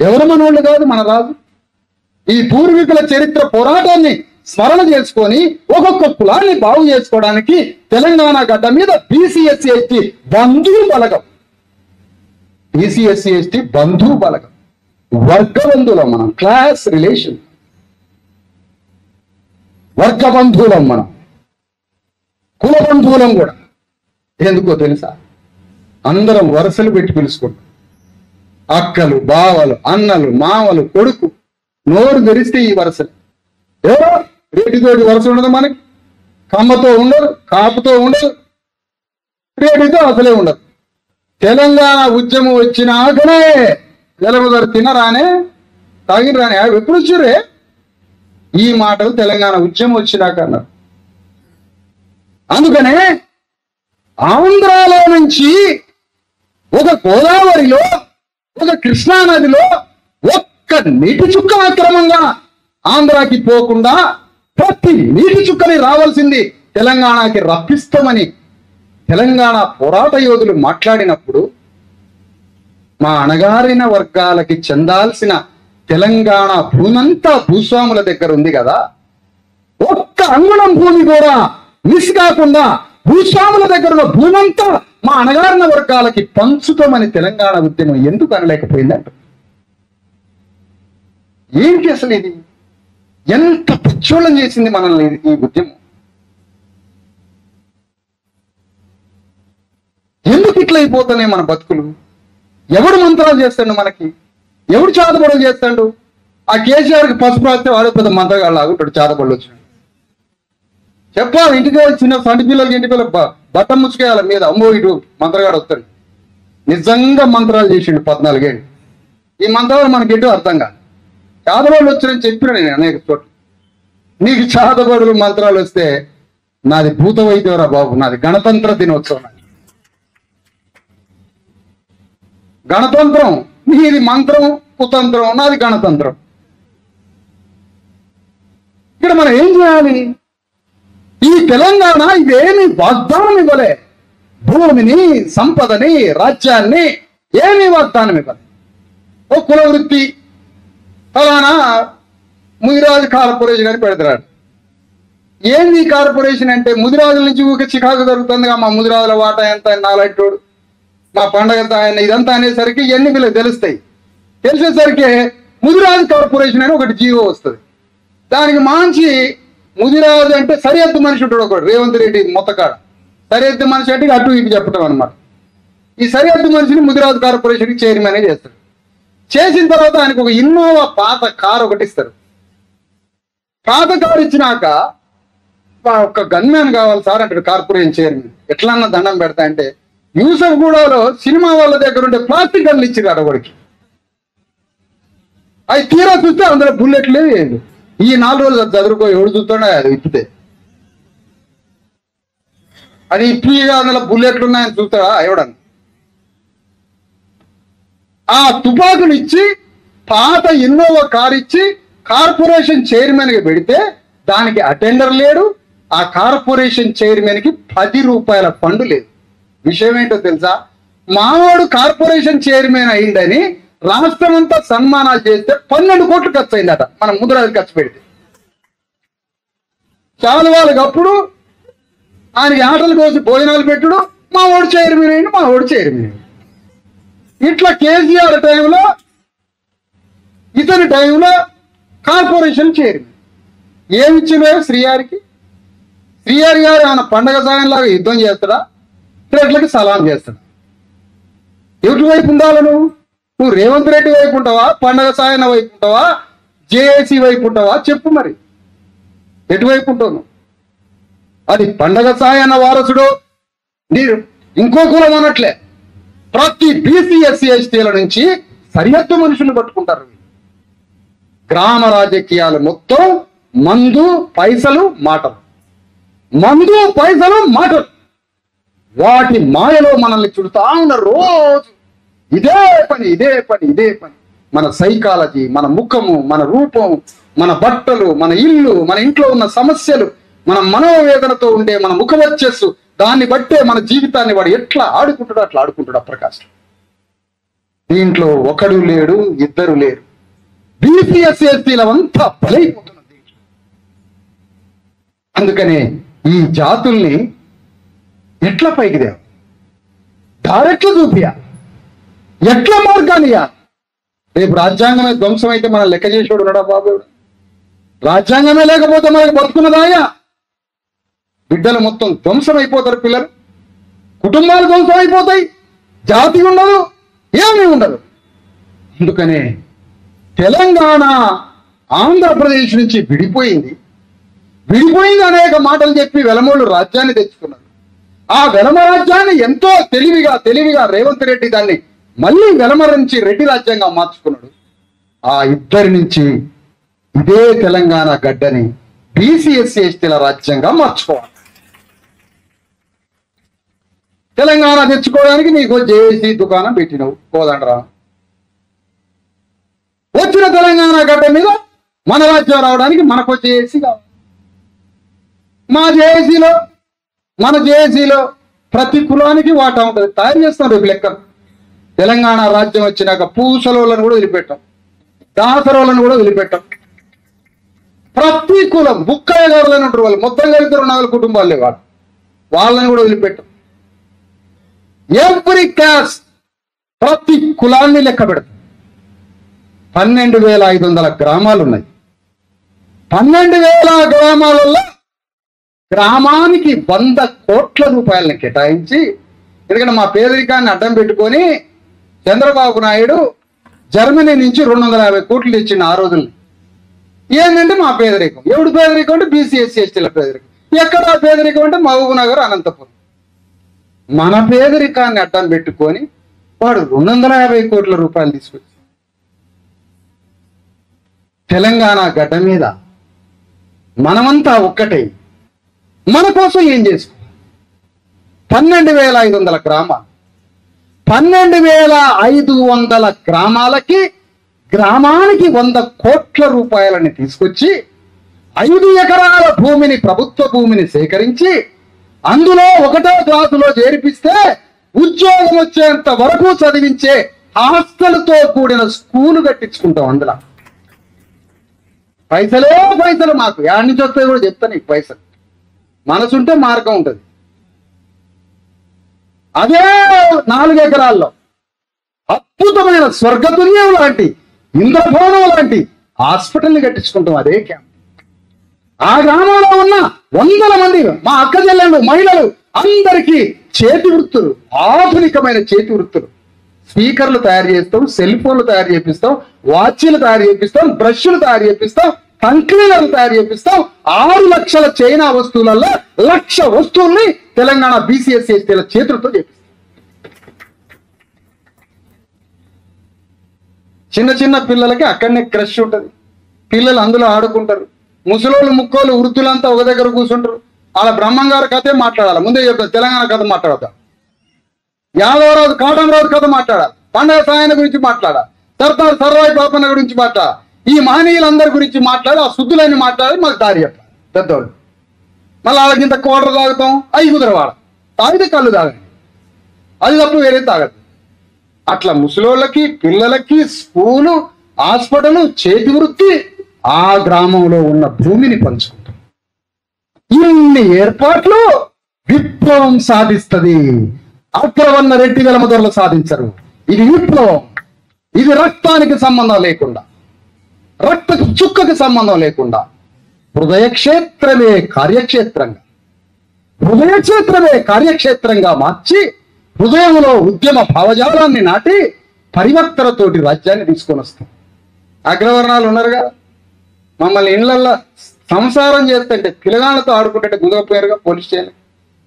ఎవరు మనవాళ్ళు కాదు? మన రాజు. ఈ పూర్వీకుల చరిత్ర పోరాటాన్ని స్మరణ చేసుకొని ఒక్కొక్క కులాన్ని బాగు చేసుకోవడానికి తెలంగాణ గడ్డ మీద బీసీఎస్సీ ఎస్టీ బంధు బలగం, బీసీఎస్సీ ఎస్టీ బంధు బలగం, వర్గ బంధువులం మనం, క్లాస్ రిలేషన్, వర్గ బంధువులం మనం, కుల బంధువులం కూడా. ఎందుకో తెలుసా? అందరం వరుసలు పెట్టి పిలుచుకుంటాం. అక్కలు, బావలు, అన్నలు, మామలు, కొడుకు, నోరు తెరిస్తే ఈ వరుసలు. ఏదో రేటితోటి వరుస ఉండదు మనకి. కమ్మతో ఉండదు, కాపుతో ఉండదు, రేటితో అసలే ఉండదు. తెలంగాణ ఉద్యమం వచ్చినాకనే జలముదరు తినరానే తాగినరానే ఎప్పుడు వచ్చారే ఈ మాటలు తెలంగాణ ఉద్యమం వచ్చినాక అన్నారు. అందుకనే ఆంధ్రాలో నుంచి ఒక గోదావరిలో, ఒక కృష్ణానదిలో ఒక్క నీటి చుక్క అక్రమంగా ఆంధ్రాకి పోకుండా ప్రతి నీటి చుక్కని రావాల్సింది తెలంగాణకి రప్పిస్తామని తెలంగాణ పోరాట యోధులు మాట్లాడినప్పుడు, మా అణగారిన వర్గాలకి చెందాల్సిన తెలంగాణ భూమంతా భూస్వాముల దగ్గర ఉంది కదా, ఒక్క అంగుళం భూమి కూడా మిస్ కాకుండా భూస్వాముల దగ్గర ఉన్న భూమంతా మా అణగారిన వర్గాలకి పంచుతామని తెలంగాణ ఉద్యమం ఎందుకు అనలేకపోయిందంట. ఏంటి అసలు ఇది? ఎంత పిచ్చోళం చేసింది మనల్ని ఈ ఉద్యమం. ఎందుకు ఇట్లా అయిపోతున్నాయి మన బతుకులు? ఎవడు మంత్రాలు చేస్తాడు మనకి? ఎవడు చాదబడులు చేస్తాడు? ఆ కేసీఆర్కి పసుపు రాస్తే వాడు పెద్ద మంత్రగాళ్ళు ఆగుంటాడు. చాదబడులు వచ్చినాడు చెప్పాలి. ఇంటికి చిన్న సంటి పిల్లలకి ఇంటి పిల్లలు బట్ట ముచ్చుకేయాలి మీద, అమ్మో ఇటు మంత్రగాడు వస్తాడు. నిజంగా మంత్రాలు చేసిండు 14 ఏళ్ళు. ఈ మంత్రాలు మనకి ఎటు అర్థం కాదు. చాదబడులు వచ్చినని చెప్పిన నేను అనేక చోట్ల. నీకు చాదబడులు మంత్రాలు వస్తే నాది భూత వైద్యవరా బాబు, నాది గణతంత్ర దినోత్సవం. గణతంత్రం నీది మంత్రం కుతంత్రం, నాది గణతంత్రం. ఇక్కడ మనం ఏం చేయాలి? ఈ తెలంగాణ ఇదేమి వాగ్దానం ఇవ్వలే. భూమిని, సంపదని, రాజ్యాన్ని ఏమి వాగ్దానం ఇవ్వలే. ఓ కుల వృత్తి ఫలానా ముదిరాజు కార్పొరేషన్ అని పెడతాడు. ఏంది కార్పొరేషన్ అంటే? ముదిరాజుల నుంచి ఊరికే చికాకు జరుగుతుందిగా, మా ముదిరాజుల వాటా ఎంత, నాలంటోడు, మా పండగ ఎంత, ఆయన ఇదంతా అనేసరికి ఎన్నికలు తెలుస్తాయి. తెలిసేసరికి ముదిరాజు కార్పొరేషన్ అని ఒకటి జీవో వస్తుంది. దానికి మంచి ముదిరాజు అంటే సరిహద్దు మనిషి ఉంటాడు ఒకడు, రేవంత్ రెడ్డి మొత్తకాడ సరిహద్దు మనిషి అంటే అటు ఇటు చెప్పడం అనమాట. ఈ సరిహద్దు మనిషిని ముదిరాజు కార్పొరేషన్కి చైర్మన్ చేస్తాడు. చేసిన తర్వాత ఆయనకు ఒక ఇన్నోవా పాత కారు ఒకటి ఇస్తారు. పాత కారు ఇచ్చినాక ఒక గన్మ్యాన్ కావాలి సార్ అంటాడు కార్పొరేషన్ చైర్మన్. ఎట్లన్నా దండం పెడతా అంటే యూసఫ్ గూడలో సినిమా వాళ్ళ దగ్గర ఉండే ప్లాస్టిక్ గన్లు ఇచ్చిరాడు ఒకడికి. అవి తీరా చూస్తే అందులో బుల్లెట్ లేదు ఏంటి. ఈ 4 రోజులు చదువుకో ఎవడు చూస్తాడో అది ఇప్పితే అది ఇప్పిగా అందులో బుల్లెట్లు ఉన్నాయని చూస్తాడా ఎవడని. ఆ తుపాకులు ఇచ్చి పాత ఇన్నోవా కారు ఇచ్చి కార్పొరేషన్ చైర్మన్గా పెడితే దానికి అటెండర్ లేడు. ఆ కార్పొరేషన్ చైర్మన్కి 10 రూపాయల ఫండ్ లేదు. విషయం ఏంటో తెలుసా? మావాడు కార్పొరేషన్ చైర్మన్ అయిందని రాష్ట్రం అంతా సన్మానాలు చేస్తే 12 కోట్లు ఖర్చు అయిందట మనం ముద్రాజు ఖర్చు పెడితే. చాలా వాళ్ళకి అప్పుడు ఆయనకి ఆటలు కోసి భోజనాలు పెట్టుడు, మావాడు చైర్మన్ అయింది, మావాడు చైర్మన్ అయింది. ఇట్లా కేసీఆర్ టైంలో ఇతని టైంలో కార్పొరేషన్ చైర్మన్ ఏమిచ్చినా శ్రీయారికి. శ్రీయారి గారు ఏమైనా పండగ సాయంలాగా యుద్ధం చేస్తాడా, ప్లేట్లకి సలాం చేస్తాడా? ఎటు వైపు ఉండాలి నువ్వు రేవంత్ రెడ్డి వైపు ఉంటావా, పండగ సాయన వైపు ఉంటావా, జేఏసీ వైపు ఉంటావా? చెప్పు మరి ఎటువైపు ఉంటావు నువ్వు? అది పండగ సాయన వారసుడు మీరు ఇంకో కులం అన్నట్లే. ప్రతి బీసీ ఎస్సీ ఎస్టీల నుంచి సరిహద్దు మనుషులు పట్టుకుంటారు. గ్రామ రాజకీయాలు మొత్తం మందు పైసలు మాటలు, మందు పైసలు మాటలు, వాటి మాయలో మనల్ని చుడుతా ఉన్నారు రోజు. ఇదే పని ఇదే పని ఇదే పని. మన సైకాలజీ, మన ముఖము, మన రూపం, మన బట్టలు, మన ఇల్లు, మన ఇంట్లో ఉన్న సమస్యలు, మన మనోవేదనతో ఉండే మన ముఖ వచ్చస్సు, దాన్ని బట్టే మన జీవితాన్ని వాడు ఎట్లా ఆడుకుంటాడో అట్లా ఆడుకుంటాడు ప్రకాష్. దీంట్లో ఒకడు లేడు, ఇద్దరు లేరు. బీసీఎస్సీలంతా బలైపోతున్నది. అందుకనే ఈ జాతుల్ని ఎట్లా పైకి దేవు, డైరెక్ట్గా చూపియా, ఎట్లా మార్గానియా. రేపు రాజ్యాంగమే ధ్వంసం అయితే మనం లెక్క చేసేవాడు ఉన్నాడా బాబు? రాజ్యాంగమే లేకపోతే మనకు బతుకున్నదాయా? బిడ్డలు మొత్తం ధ్వంసం అయిపోతారు, పిల్లలు కుటుంబాలు ధ్వంసం అయిపోతాయి, జాతి ఉండదు, ఏమీ ఉండదు. అందుకనే తెలంగాణ ఆంధ్రప్రదేశ్ నుంచి విడిపోయింది అనేక మాటలు చెప్పి వెలమోళ్ళు రాజ్యాన్ని తెచ్చుకున్నారు. ఆ వెలమ రాజ్యాన్ని ఎంతో తెలివిగా రేవంత్ రెడ్డి దాన్ని మళ్ళీ వెలమ నుంచి రెడ్డి రాజ్యంగా మార్చుకున్నాడు. ఆ ఇద్దరి నుంచి ఇదే తెలంగాణ గడ్డని బీసీఎస్సీ ఎస్టీల రాజ్యంగా మార్చుకోవాలి. తెలంగాణ తెచ్చుకోవడానికి నీకు జేఏసీ దుకాణం పెట్టినవు కోదండరా. వచ్చిన తెలంగాణ గడ్డ మీద మన రాజ్యం రావడానికి మనకు జేఏసీ కావాలి. మన జేఏసీలో ప్రతి కులానికి వాటా ఉంటుంది. తయారు చేస్తాం రేపు లెక్కలు. తెలంగాణ రాజ్యం వచ్చినాక పూసలోళ్ళను కూడా వదిలిపెట్టాం, దాసరోళ్ళను కూడా వదిలిపెట్టాం. ప్రతి కులం బుక్కయ్య గారులని ఉంటారు, వాళ్ళు మొత్తం కలిసి 4 కుటుంబాలు లేవు, వాళ్ళని కూడా వదిలిపెట్టాం. ఎవ్రీ క్యాస్ట్ ప్రతి కులాన్ని లెక్క పెడతాం. 12,500 గ్రామాలు ఉన్నాయి. 12,000 గ్రామాలలో గ్రామానికి 100 కోట్ల రూపాయలని కేటాయించి, ఎందుకంటే మా పేదరికాన్ని అడ్డం పెట్టుకొని చంద్రబాబు నాయుడు జర్మనీ నుంచి 250 కోట్లు తెచ్చిండు ఆ రోజుల్లో. ఏంటంటే మా పేదరికం. ఎవడు పేదరికం అంటే బీసీఎస్సీ ఎస్టీల పేదరికం. ఎక్కడ పేదరికం అంటే మహబూబ్ నగర్, అనంతపురం. మన పేదరికాన్ని అడ్డం పెట్టుకొని వాడు 250 కోట్ల రూపాయలు తీసుకొచ్చి తెలంగాణ గడ్డ మీద మనమంతా ఒక్కటే మన కోసం ఏం చేసుకో. 12,500 గ్రామాలు, 12,500 గ్రామాలకి గ్రామానికి 100 కోట్ల రూపాయలని తీసుకొచ్చి 5 ఎకరాల భూమిని, ప్రభుత్వ భూమిని సేకరించి అందులో 1వ క్లాసులో చేర్పిస్తే ఉద్యోగం వచ్చేంత వరకు చదివించే హాస్టల్తో కూడిన స్కూలు కట్టించుకుంటాం. అందులో పైసలు మాకు యాడ్ నుంచి వస్తాయి కూడా చెప్తాను. నీకు పైసలు మనసుంటే మార్గం ఉంటుంది. అదే 4 ఎకరాల్లో అద్భుతమైన స్వర్గతుల్యం లాంటి, ఇంద్రభవనం లాంటి హాస్పిటల్ని కట్టించుకుంటాం. అదే క్యాంప్. ఆ గ్రామంలో ఉన్న వందల మంది మా అక్క చెల్లెళ్ళు మహిళలు అందరికీ చేతి వృత్తులు, ఆధునికమైన చేతి వృత్తులు. స్పీకర్లు తయారు చేస్తాం, సెల్ ఫోన్లు తయారు చేపిస్తాం, వాచీలు తయారు చేపిస్తాం, బ్రష్లు తయారు చేపిస్తాం, కంక్లీనర్లు తయారు చేపిస్తాం. 6 లక్షల చైనా వస్తువులలో 1,00,000 వస్తువుల్ని తెలంగాణ బీసీఎస్ ఎస్టీల చేతులతో చేపిస్తాం. చిన్న చిన్న పిల్లలకి అక్కడనే క్రష్ ఉంటుంది, పిల్లలు అందులో ఆడుకుంటారు. ముసలోళ్ళు ముక్కోళ్ళు వృద్ధులంతా ఒక దగ్గర కూర్చుంటారు. వాళ్ళ బ్రహ్మంగారు కథే మాట్లాడాలి. ముందే చెప్తాను, తెలంగాణ కథ మాట్లాడతాం, యాదవరాజు కాటమరాజు కథ మాట్లాడాలి, పండగ సాయన గురించి మాట్లాడాలి, సర్దార్ సర్వాయి పాపన్న గురించి మాట్లాడాలి, ఈ మహనీయులందరి గురించి మాట్లాడి ఆ శుద్ధులని మాట్లాడి మాకు దారి చెప్పాలి పెద్దోళ్ళు. మళ్ళీ వాళ్ళకి ఇంత కోటలు తాగుతాం, అవి కుదరవాడ తాగితే కళ్ళు తాగండి, అది తప్ప వేరే తాగదు. అట్లా ముసలోళ్ళకి పిల్లలకి స్కూలు, హాస్పిటల్, చేతి వృత్తి, ఆ గ్రామంలో ఉన్న భూమిని పంచుకుంటాం. ఇన్ని ఏర్పాట్లు విప్లవం సాధిస్తుంది. అగ్రవర్ణ రెడ్డి వెలమదొరలు సాధించరు. ఇది విప్లవం. ఇది రక్తానికి సంబంధం లేకుండా, రక్త చుక్కకి సంబంధం లేకుండా హృదయ క్షేత్రమే కార్యక్షేత్రంగా మార్చి హృదయంలో ఉద్యమ భావజాలాన్ని నాటి పరివర్తనతోటి రాజ్యాన్ని తీసుకొని వస్తాం. అగ్రవర్ణాలు ఉన్నారుగా, మమ్మల్ని ఇళ్లల్లో సంసారం చేస్తుంటే పిల్లగాళ్ళతో ఆడుకుంటే గుంజకపోయారుగా, పోలీస్ స్టేషన్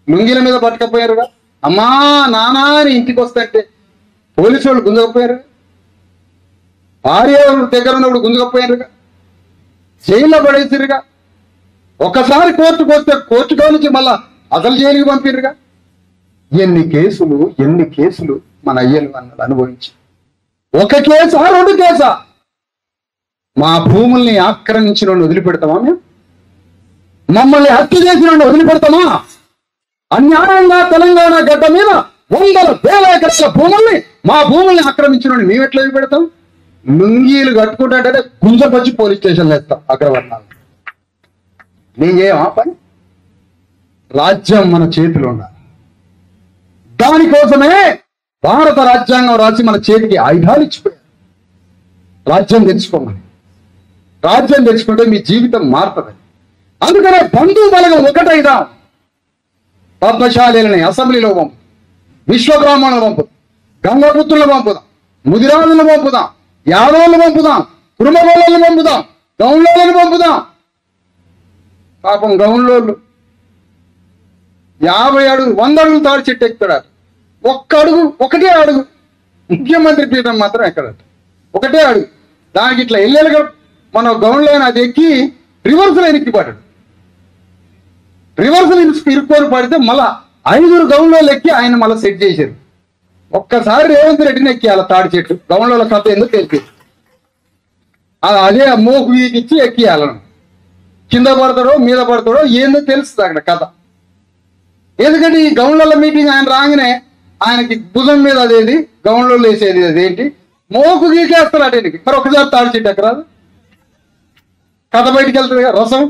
లుంగిల మీద పట్టుకపోయారుగా, అమ్మా నానా అని ఇంటికి వస్తుంటే పోలీసు వాళ్ళు గుంజకపోయారు, భార్య దగ్గర ఉన్నప్పుడు గుంజకపోయారుగా, జైల్లో పడేసిరుగా, ఒక్కసారి కోర్టుకు వస్తే కోర్టులో నుంచి మళ్ళా అసలు జైలుకి పంపిరుగా. ఎన్ని కేసులు మన అయ్యలు అన్నది అనుభవించి, ఒక కేసా 2 కేసా? మా భూముల్ని ఆక్రమించిన వదిలిపెడతామా? మేము మమ్మల్ని హత్య చేసిన వదిలిపెడతామా? అన్యాయంగా తెలంగాణ గడ్డ మీద 100,000 ఎకరాల భూముల్ని, మా భూముల్ని ఆక్రమించిన మేము ఎట్లా వదిలిపెడతాం? లుంగీలు కట్టుకుంటే గుంజపచ్చి పోలీస్ స్టేషన్లో వేస్తాం అగ్రవర్ణాలు. నేను చేయమా పని? రాజ్యం మన చేతిలో ఉండాలి. దానికోసమే భారత రాజ్యాంగం రాసి మన చేతికి ఆయుధాలు ఇచ్చిపోయారు. రాజ్యం తెచ్చుకోమని. రాజ్యం తెచ్చుకుంటే మీ జీవితం మారుతుంది. అందుకనే బంధు బలగం ఒకటైదాం. పద్మశాలీలని అసెంబ్లీలో పంపు, విశ్వబ్రాహ్మణులు పంపుదాం, గంగపుత్రులను పంపుదాం, ముదిరాజులను పంపుదాం, యాదవులను పంపుదాం, కుటుంబలను పంపుదాం, గౌన్లోళ్ళని పంపుదాం. పాపం గౌన్లోళ్ళు 50 అడుగు 100 అడుగులు తాడి చెట్టు ఎక్కుతాడు. ఒకటే అడుగు ముఖ్యమంత్రి పీఠం మాత్రం ఎక్కడట, ఒకటే అడుగు. దానికి ఇట్లా ఎల్లెలుగా మన గౌన్లో అది ఎక్కి రివర్స్ లైన్ ఎక్కి పడ్డాడు. రివర్స్ ఇరుక్కొని పడితే మళ్ళా 5 గౌన్లో ఎక్కి ఆయన మళ్ళీ సెట్ చేశారు. ఒక్కసారి రేవంత్ రెడ్డిని ఎక్కియాల తాడి చెట్టు గౌన్లో కథ ఎందుకు తెలిపి అదే మోకు వీకిచ్చి ఎక్కియాలను. కింద పడతాడో మీద పడతాడో ఏందో తెలుస్తుంది అక్కడ కథ. ఎందుకంటే ఈ గౌన్ల మీటింగ్ ఆయన రాగానే ఆయనకి భుజం మీద అదేది గౌన్లో వేసేది అదేంటి మోకు గీకేస్తారు అటేనికి. మరి ఒకసారి తాడి చెట్టు ఎక్కరాదు, కథ బయటికి వెళ్తుంది కదా, రసం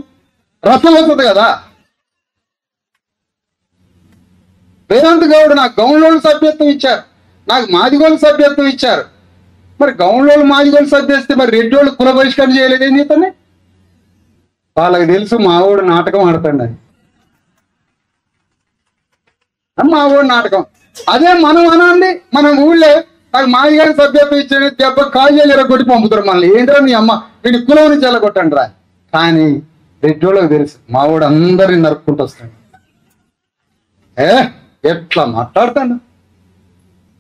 వస్తుంది కదా. రేవంత్ గౌడ్ నాకు గౌన్లోళ్ళు సభ్యత్వం ఇచ్చారు, నాకు మాదిగోళ్ళు సభ్యత్వం ఇచ్చారు. మరి గౌన్లోళ్ళు మాదిగోళ్ళు సభ్యస్తే మరి రెడ్డోళ్ళు కుల బహిష్కరణ చేయలేదు ఏం చేస్తానే? వాళ్ళకి తెలుసు మా ఊడు నాటకం ఆడుతాడు అని. మా ఊడు నాటకం అదే మనం అనండి. మనం ఊళ్ళో నాకు మాదిగాని సభ్యత్వం ఇచ్చాడు, దెబ్బ కాజేలు ఎరగొట్టి పంపుతారు మనల్ని. ఏంటో మీ అమ్మ వీడి కులం నుంచి ఎలగొట్టండి రా. కానీ రెడ్డోళ్ళకి తెలుసు మా ఊడు అందరిని నరుక్కుంటూ వస్తాడు. ఎట్లా మాట్లాడతాడు?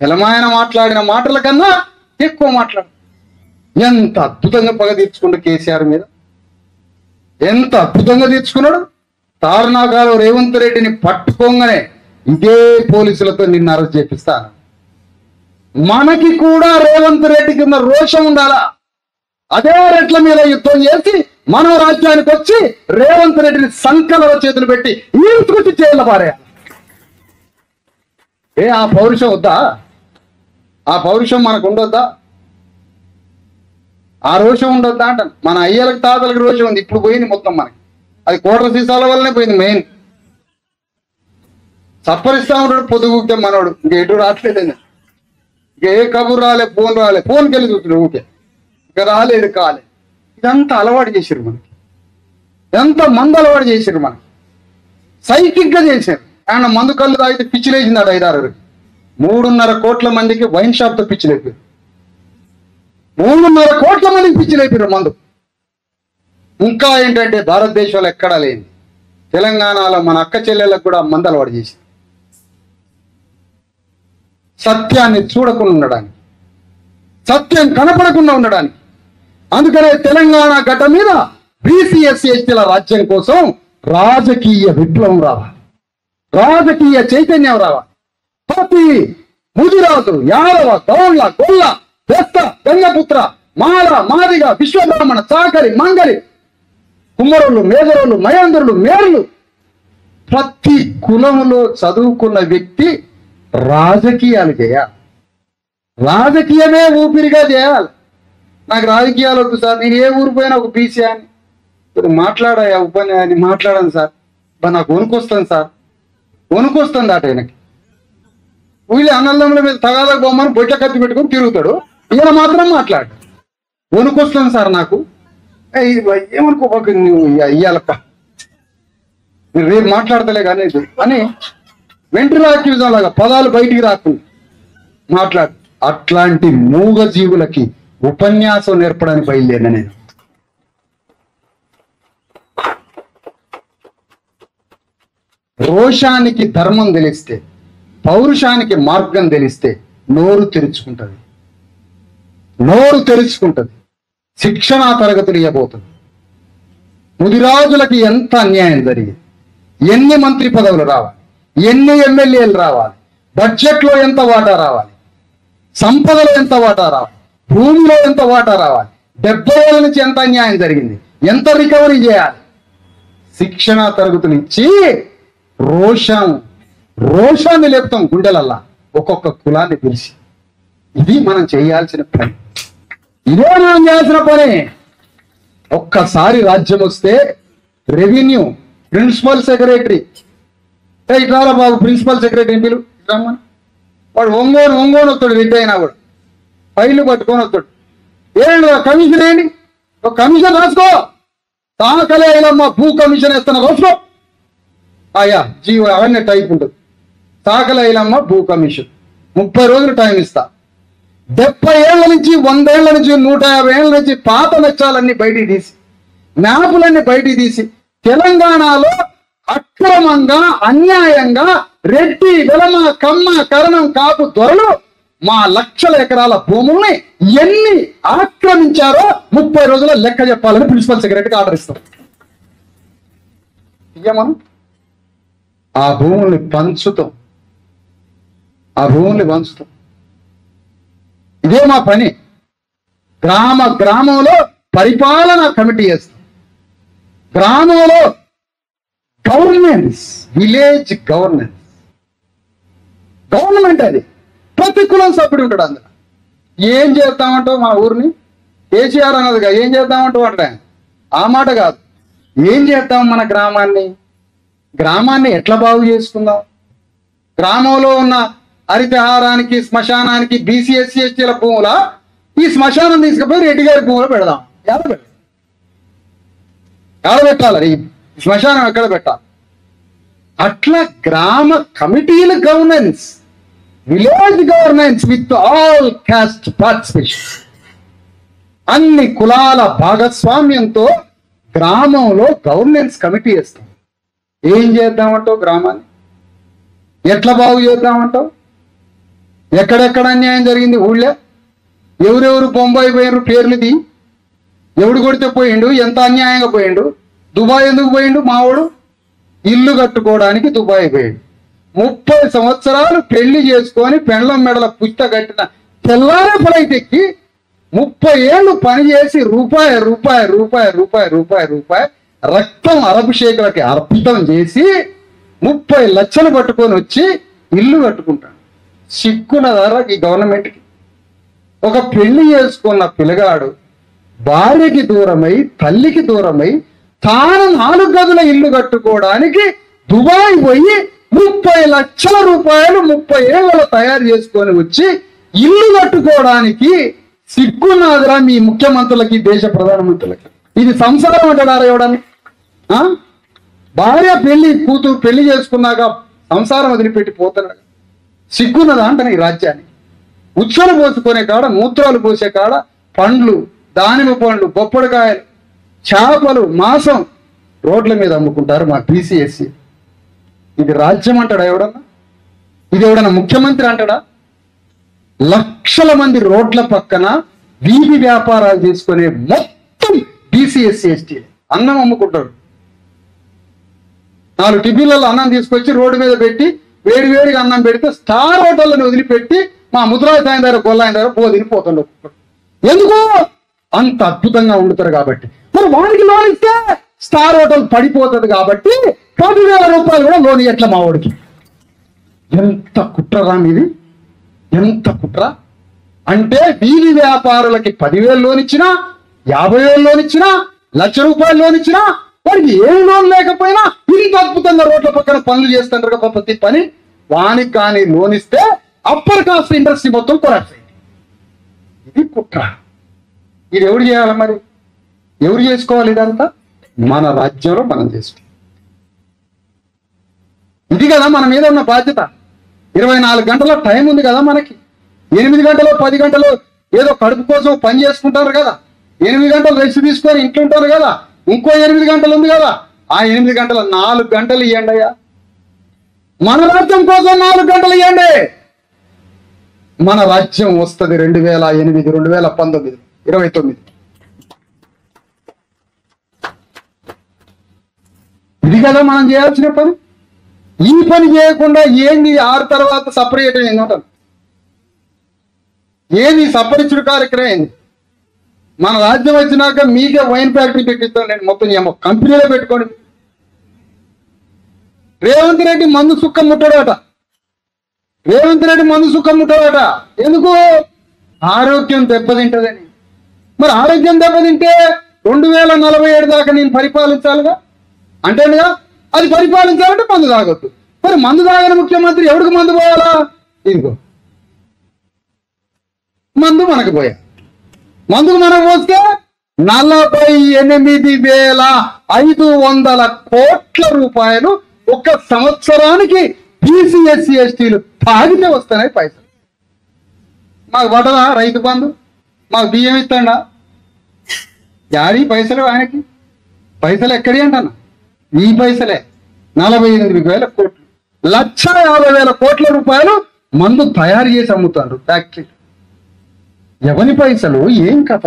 ఎలమాయన మాట్లాడిన మాటల కన్నా ఎక్కువ మాట్లాడు. ఎంత అద్భుతంగా పగ తీర్చుకుంటూ కేసీఆర్ మీద ఎంత అద్భుతంగా తీర్చుకున్నాడు. తారునాగాలు రేవంత్ రెడ్డిని పట్టుకోగానే ఇదే పోలీసులతో నిన్ను అరెస్ట్ చేపిస్తాను. మనకి కూడా రేవంత్ రెడ్డికి ఉన్న రోషం ఉండాలా? అదే రెడ్ల మీద యుద్ధం చేసి మనం రాజ్యానికి వచ్చి రేవంత్ రెడ్డిని సంకలలో చేతులు పెట్టి ఈడ్చుకొచ్చి జైల్లో పారేయాలి. ఆ పౌరుషం వద్దా? ఆ పౌరుషం మనకు ఉండొద్దా? ఆ రోషం ఉండొద్దా అంటాను. మన అయ్యలకు తాతలకు రోషం ఉంది, ఇప్పుడు పోయింది మొత్తం మనకి. అది కోట్ల సీసాల వల్లనే పోయింది. మెయిన్ సప్పరిస్తా ఉంటాడు పొద్దుగుతే మనోడు, ఇంక ఎటు రావట్లేదు. ఇంక ఏ కబురు రాలే, ఫోన్కి వెళ్ళి చూస్తున్నాడు ఊకే, ఇక రాలేదు కాలే. ఇదంతా అలవాటు చేశారు మనకి. ఎంత మందు అలవాటు చేశారు మనం, సైకిక్ గా చేశారు. ఆయన మందు కళ్ళు తాగితే పిచ్చిలేసిందాడు 5-6. 3.5 కోట్ల మందికి వైన్ షాప్ తో పిచ్చిలేపారు. 3.5 కోట్ల మందికి పిచ్చిలేపారు మందు. ఇంకా ఏంటంటే భారతదేశంలో ఎక్కడా లేని తెలంగాణలో మన అక్క చెల్లెళ్ళకు కూడా మందు అలవాటు చేసి సత్యాన్ని చూడకుండా ఉండడానికి, సత్యం కనపడకుండా ఉండడానికి. అందుకనే తెలంగాణ గడ్డ మీద బీసీ ఎస్సీ ఎస్టీల రాజ్యం కోసం రాజకీయ విప్లవం రావాలి, రాజకీయ చైతన్యం రావాలి. ప్రతి ముదిరాజు, యాదవ, గౌళ్ళ, గొల్ల, బెస్త, గంగపుత్ర, మాల, మాదిగ, విశ్వబ్రాహ్మణ, చాకలి, మంగలి, కుమ్మరులు, మేజరులు, మయాంధ్రులు, మేరులు, ప్రతి కులములో చదువుకున్న వ్యక్తి రాజకీయాలు చేయాలి. రాజకీయమే ఊపిరిగా చేయాలి. నాకు రాజకీయాలు వద్దు సార్, నేను ఏ ఊరు పోయినా ఒక బీసీ అని మాట్లాడా ఉపన్యాన్ని మాట్లాడాను సార్, నాకు వణుకొస్తాను సార్, వణుకొస్తుంది అట. ఆయనకి వీళ్ళు అన్నదమ్ముల మీద తగాదా బొమ్మని బొట్ట కత్తి పెట్టుకొని తిరుగుతాడు, ఈయన మాత్రం మాట్లాడు. వణుకొస్తుంది సార్ నాకు, ఏమనుకోక నువ్వు ఇయ్యాలప్ప, రేపు మాట్లాడతలే కానీ అని వెంట్రులాక్యూజం లాగా పదాలు బయటికి రాకుండా మాట్లాడు. అట్లాంటి మూగ జీవులకి ఉపన్యాసం నేర్పడానికి బయలుదేరిన నేను. రోషానికి ధర్మం తెలిస్తే, పౌరుషానికి మార్గం తెలిస్తే నోరు తెరుచుకుంటది, నోరు తెరుచుకుంటది. శిక్షణా తరగతులు ఇవ్వబోతుంది. ముదిరాజులకి ఎంత అన్యాయం జరిగింది, ఎన్ని మంత్రి పదవులు రావాలి, ఎన్ని ఎమ్మెల్యేలు రావాలి, బడ్జెట్లో ఎంత వాటా రావాలి, సంపదలో ఎంత వాటా రావాలి, భూమిలో ఎంత వాటా రావాలి, 70 ఏళ్ళ నుంచి ఎంత అన్యాయం జరిగింది, ఎంత రికవరీ చేయాలి. శిక్షణా తరగతులు ఇచ్చి రోషాన్ని లేపుతాం గుండెలల్లా ఒక్కొక్క కులాన్ని పిలిచి. ఇది మనం చేయాల్సిన పని, ఇదే మనం చేయాల్సిన పని. ఒక్కసారి రాజ్యం వస్తే రెవెన్యూ ప్రిన్సిపల్ సెక్రటరీ, ఇట్లా బాబు ప్రిన్సిపల్ సెక్రటరీ పిలు రమ్మని, వాడు ఒంగోని వస్తాడు, రెడ్డి అయినా కూడా ఫైళ్ళు పట్టుకొని వస్తాడు. ఏంటి కమిషన్ ఏంటి, ఒక కమిషన్ రాసుకో, తాకలే అయినమ్మా భూ కమిషన్ ఇస్తున్నా రాసుకో, అయ్యా జీవో అవన్నీ టైప్ ఉంటుంది. తాకలే అయినమ్మా భూ కమిషన్ 30 రోజులు టైం ఇస్తా. 70 ఏళ్ల నుంచి 100 ఏళ్ల నుంచి 150 ఏళ్ల నుంచి పాత లక్ష్యాలన్నీ బయటికి తీసి, మ్యాపులన్నీ బయటికి తీసి, తెలంగాణలో అక్రమంగా అన్యాయంగా రెడ్డి, వెలమ, కమ్మ, కరణం, కాపు దొరలు మా లక్షల ఎకరాల భూముల్ని ఎన్ని ఆక్రమించారో 30 రోజుల్లో లెక్క చెప్పాలని ప్రిన్సిపల్ సెక్రటరీకి ఆర్డర్ ఇస్తాం. మనం ఆ భూముల్ని పంచుతాం, ఆ భూముల్ని పంచుతాం. ఇదే మా పని. గ్రామంలో పరిపాలన కమిటీ చేస్తాం, గ్రామంలో గవర్నెన్స్, విలేజ్ గవర్నమెంట్ అది. ప్రతి కులం సభ్యుడు ఉంటాడు అందులో. ఏం చేస్తామంటావు మా ఊరిని, కేసీఆర్ అన్నదిగా ఏం చేద్దామంటావు అంటే ఆ మాట కాదు, ఏం చేద్దాం మన గ్రామాన్ని ఎట్లా బాగు చేసుకుందాం, గ్రామంలో ఉన్న హరితహారానికి, శ్మశానానికి, బీసీ ఎస్సీ ఎస్టీల భూముల ఈ శ్మశానం తీసుకుపోయి రెడ్డి గారి భూములో పెడదాం. ఎక్కడ పెట్టాలి, ఈ శ్మశానం ఎక్కడ పెట్టాలి? అట్లా గ్రామ కమిటీల governance, village governance with all cost participation, అన్ని కులాల భాగస్వామ్యంతో గ్రామంలో గవర్నెన్స్ కమిటీ వేస్తాం. ఏం చేద్దామంటావు, గ్రామాన్ని ఎట్లా బాగు చేద్దామంటావు? ఎక్కడెక్కడ అన్యాయం జరిగింది ఊళ్ళో, ఎవరెవరు బొంబాయి పోయినరు పేర్లుది, ఎవడు కొడితే పోయిండు, ఎంత అన్యాయంగా పోయిండు. దుబాయ్ ఎందుకు పోయిండు? మావాడు ఇల్లు కట్టుకోవడానికి దుబాయ్ పోయిండు. 30 సంవత్సరాలు పెళ్లి చేసుకొని పెండ్లం మెడల పుష్ట కట్టిన తెల్లారే ఫ్లైట్ ఎక్కి 30 ఏళ్ళు పనిచేసి రూపాయి రక్తం అరబ్ షేకులకి అర్పితం చేసి 30 లక్షలు పట్టుకొని వచ్చి ఇల్లు కట్టుకుంటాడు. సిక్కుల ధర ఈ గవర్నమెంట్కి. ఒక పెళ్లి చేసుకున్న పిల్లగాడు భార్యకి దూరమై, తల్లికి దూరమై, తాను 4 గదుల ఇల్లు కట్టుకోవడానికి దుబాయ్ పోయి 30 లక్షల రూపాయలు 30 ఏళ్ళలో తయారు చేసుకొని వచ్చి ఇల్లు కట్టుకోవడానికి సిగ్గున్నదిరా మీ ముఖ్యమంత్రులకి, దేశ ప్రధానమంత్రులకి. ఇది సంసారం అంటారా? ఎవడని ఆ? భార్య కూతురు పెళ్లి చేసుకున్నాక సంసారం వదిలిపెట్టి పోతున్నాడు. సిగ్గున్నదా అంటాను ఈ రాజ్యాన్ని. ఉచ్చలు పోసుకునే కాడ, మూత్రాలు పోసే కాడ పండ్లు, దానిమ్మ పండ్లు, బొప్పడికాయలు, చేపలు, మాంసం రోడ్ల మీద అమ్ముకుంటారు మా బీసీఎస్సీ. ఇది రాజ్యం అంటాడా ఎవడన్నా? ఇది ఎవడన్నా ముఖ్యమంత్రి అంటాడా? లక్షల మంది రోడ్ల పక్కన వీధి వ్యాపారాలు చేసుకునే మొత్తం బీసీఎస్సీ ఎస్టీ అన్నం అమ్ముకుంటారు. 4 టిఫిన్లలో అన్నం తీసుకొచ్చి రోడ్డు మీద పెట్టి వేడివేడిగా అన్నం పెడితే స్టార్ హోటళ్ళని వదిలిపెట్టి మా ముద్రాయి సాయం దగ్గర గొల్లాయిన దగ్గర తినిపోతుండే. ఎందుకు? అంత అద్భుతంగా వండుతారు కాబట్టి. మరి వాడికి లోన్ ఇస్తే స్టార్ హోటల్ పడిపోతుంది కాబట్టి 10,000 రూపాయలు కూడా లోన్ ఎట్లా మా వాడికి? ఎంత కుట్రరా మీది, ఎంత కుట్ర అంటే వీధి వ్యాపారులకి 10,000 లోన్ ఇచ్చినా, 50,000 లోన్ ఇచ్చినా, 1,00,000 రూపాయలు లోన్ ఇచ్చినా వాడికి ఏం లోన్ లేకపోయినా ఇంత అద్భుతంగా రోడ్ల పక్కన పనులు చేస్తుంటారు కదా ప్రతి పని. వానికి కానీ లోన్ ఇస్తే అప్పర్ కాస్ట్ ఇండస్ట్రీ మొత్తం కొలాప్స్ అయింది. ఇది కుట్ర. ఇది ఎవరు చేయాలి మరి? ఎవరు చేసుకోవాలి ఇదంతా? మన రాజ్యంలో మనం చేసుకోవాలి. ఇది కదా మన మీద ఉన్న బాధ్యత. 24 గంటల టైం ఉంది కదా మనకి. 8 గంటలు 10 గంటలు ఏదో కడుపు కోసం పని చేసుకుంటారు కదా, 8 గంటలు రెస్ట్ తీసుకొని ఇంట్లో ఉంటారు కదా, ఇంకో 8 గంటలు ఉంది కదా, ఆ 8 గంటల 4 గంటలు ఇవ్వండి అయ్యా. మన రాజ్యం కోసం 4 గంటలు ఇవ్వండి. మన రాజ్యం వస్తుంది 2008, 2019, 29. ఇది కదా మనం చేయాల్సిన పని. ఈ పని చేయకుండా ఏంది 6 తర్వాత సపరేట్ ఏంటంటారు? ఏంది సపరిచుడు కార్యక్రమం ఏంది? మన రాజ్యం వచ్చినాక మీకే వైన్ ఫ్యాక్టరీ పెట్టిస్తాం నేను, మొత్తం కంపెనీలో పెట్టుకోండి. రేవంత్ రెడ్డి మందు సుక్క ముట్టాడట. ఎందుకు? ఆరోగ్యం దెబ్బతింటదని. మరి ఆరోగ్యం దెబ్బతింటే 2047 దాకా నేను పరిపాలించాలిగా అంటేనుగా. అది పరిపాలించాలంటే మందు తాగొద్దు. మరి మందు తాగని ముఖ్యమంత్రి ఎవరికి మందు పోయాలా? ఇదిగో మందు మనకు పోయా. మందుకు మనం పోస్తే 48,500 కోట్ల రూపాయలు ఒక సంవత్సరానికి బీసీఎస్సీ ఎస్టీలు తాగితే వస్తున్నాయి పైసలు. మాకు పడదా రైతు బంధు? మాకు బియ్యం ఇస్తాడా? యాడి పైసలు ఆయనకి? పైసలు ఎక్కడి అంటాను? ఈ పైసలే 48,000 కోట్లు, 1,50,000 కోట్ల రూపాయలు మందు తయారు చేసి అమ్ముతారు ఫ్యాక్టరీ. ఎవని పైసలు? ఏం కథ?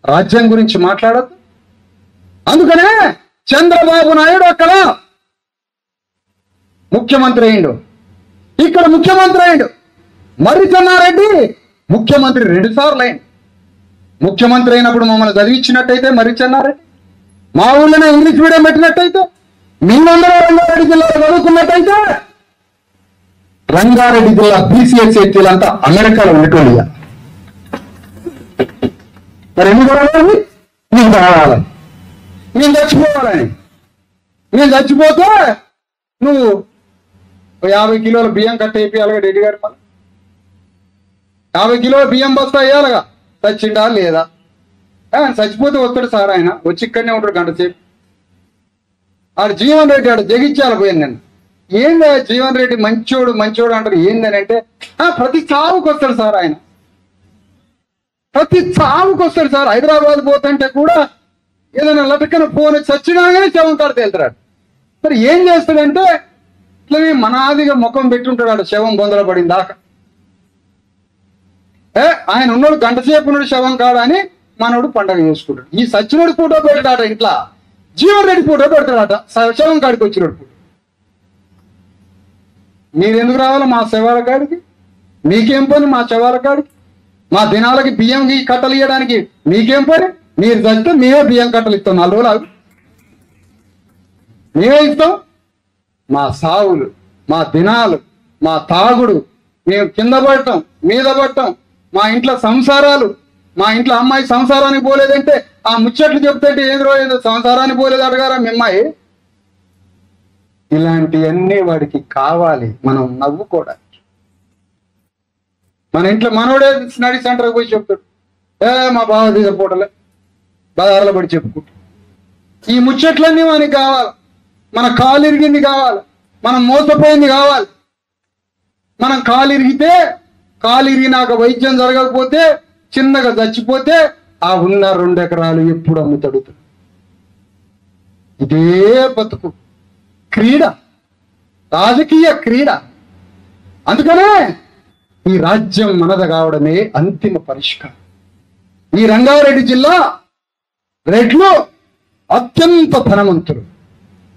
రాజ్యం గురించి మాట్లాడద్దు. అందుకనే చంద్రబాబు నాయుడు అక్కడ ముఖ్యమంత్రి అయిండు, ఇక్కడ ముఖ్యమంత్రి అయిండు. మర్రి చెన్నారెడ్డి ముఖ్యమంత్రి 2 సార్లు అయింది. ముఖ్యమంత్రి అయినప్పుడు మమ్మల్ని చదివించినట్టయితే మర్రి చెన్నారెడ్డి, మా ఊళ్ళోనే ఇంగ్లీష్ మీడియం పెట్టినట్టయితే, మీరందరూ రంగారెడ్డి జిల్లాలో చదువుకున్నట్టయితే, రంగారెడ్డి జిల్లా బీసీఎస్సీ ఎస్టీలంతా అమెరికాలో ఉండేటోళ్ళు. మరి ఎందుకు రావాలి? నీకు రావాలని, నేను చచ్చిపోవాలని. నేను చచ్చిపోతే నువ్వు 50 కిలోల బియ్యం కట్ట వేయాలిగా రెడ్డి గారి పని. 50 కిలోల బియ్యం బస్తా వేయాలిగా. చచ్చిండా లేదా? చచ్చిపోతే వస్తాడు సార్ ఆయన, వచ్చి ఇక్కడనే ఉంటాడు గంట సేపు. ఆడు జీవన్ రెడ్డి ఆడు జగిత్యాల పోయింది. నేను ఏందా జీవన్ రెడ్డి మంచోడు అంటారు. ఏందని అంటే ప్రతి చావుకు వస్తాడు సార్ ఆయన, ప్రతి చావుకు వస్తాడు సార్. హైదరాబాద్ పోతుంటే కూడా ఏదైనా లటకన ఫోన్ చచ్చినాగానే శవం కాడితే వెళ్తాడు. మరి ఏం చేస్తాడంటే ఇట్లనే మనాదిగా ముఖం పెట్టుంటాడు ఆడు శవం బొందల పడిన దాకా. ఆయన ఉన్నాడు గంట సేపు ఉన్నాడు శవం కాడ అని మనోడు పండగ చేసుకుంటాడు. ఈ సచ్చినోడు ఫోటో పెడతాడ ఇంట్లో, జీవన్ రెడ్డి ఫోటో పెడతాడట శవం కాడికి వచ్చినోడు ఫోటో. మీరెందుకు రావాలా మా శవాల కాడికి? మీకేం పని మా శవాల కాడికి? మా దినాలకి బియ్యం కట్టలు ఇవ్వడానికి మీకేం పని? మీరు చచ్చితే మేమే బియ్యం కట్టలు ఇస్తాం. 4 రోజులు ఆగు, మేమే ఇస్తాం. మా సావులు, మా దినాలు, మా తాగుడు, మేము కింద పడటం మీద పడటం, మా ఇంట్లో సంసారాలు, మా ఇంట్లో అమ్మాయి సంసారానికి పోలేదంటే ఆ ముచ్చట్లు చెప్తుంటే ఏదో సంసారానికి పోలేదు అడగారా మీ అమ్మాయి? ఇలాంటివన్నీ వాడికి కావాలి మనం నవ్వుకోవడానికి. మన ఇంట్లో మనోడే స్టడీ సెంటర్కి పోయి చెప్తాడు, మా బావ తీసపోవటలే బజార్లో పడి చెప్పుకుంటా. ఈ ముచ్చట్లన్నీ మనకి కావాలి. మన కాలు ఇరిగింది కావాలి, మనం మోసపోయింది కావాలి. మనం కాలు ఇరిగినాక వైద్యం జరగకపోతే, చిన్నగా చచ్చిపోతే ఆ ఉన్న 2 ఎకరాలు ఎప్పుడు అమ్ముతాడు? ఇదే బతుకు క్రీడ, రాజకీయ క్రీడ. అందుకనే ఈ రాజ్యం మనద కావడమే అంతిమ పరిష్కారం. ఈ రంగారెడ్డి జిల్లా రెడ్లు అత్యంత ధనవంతులు.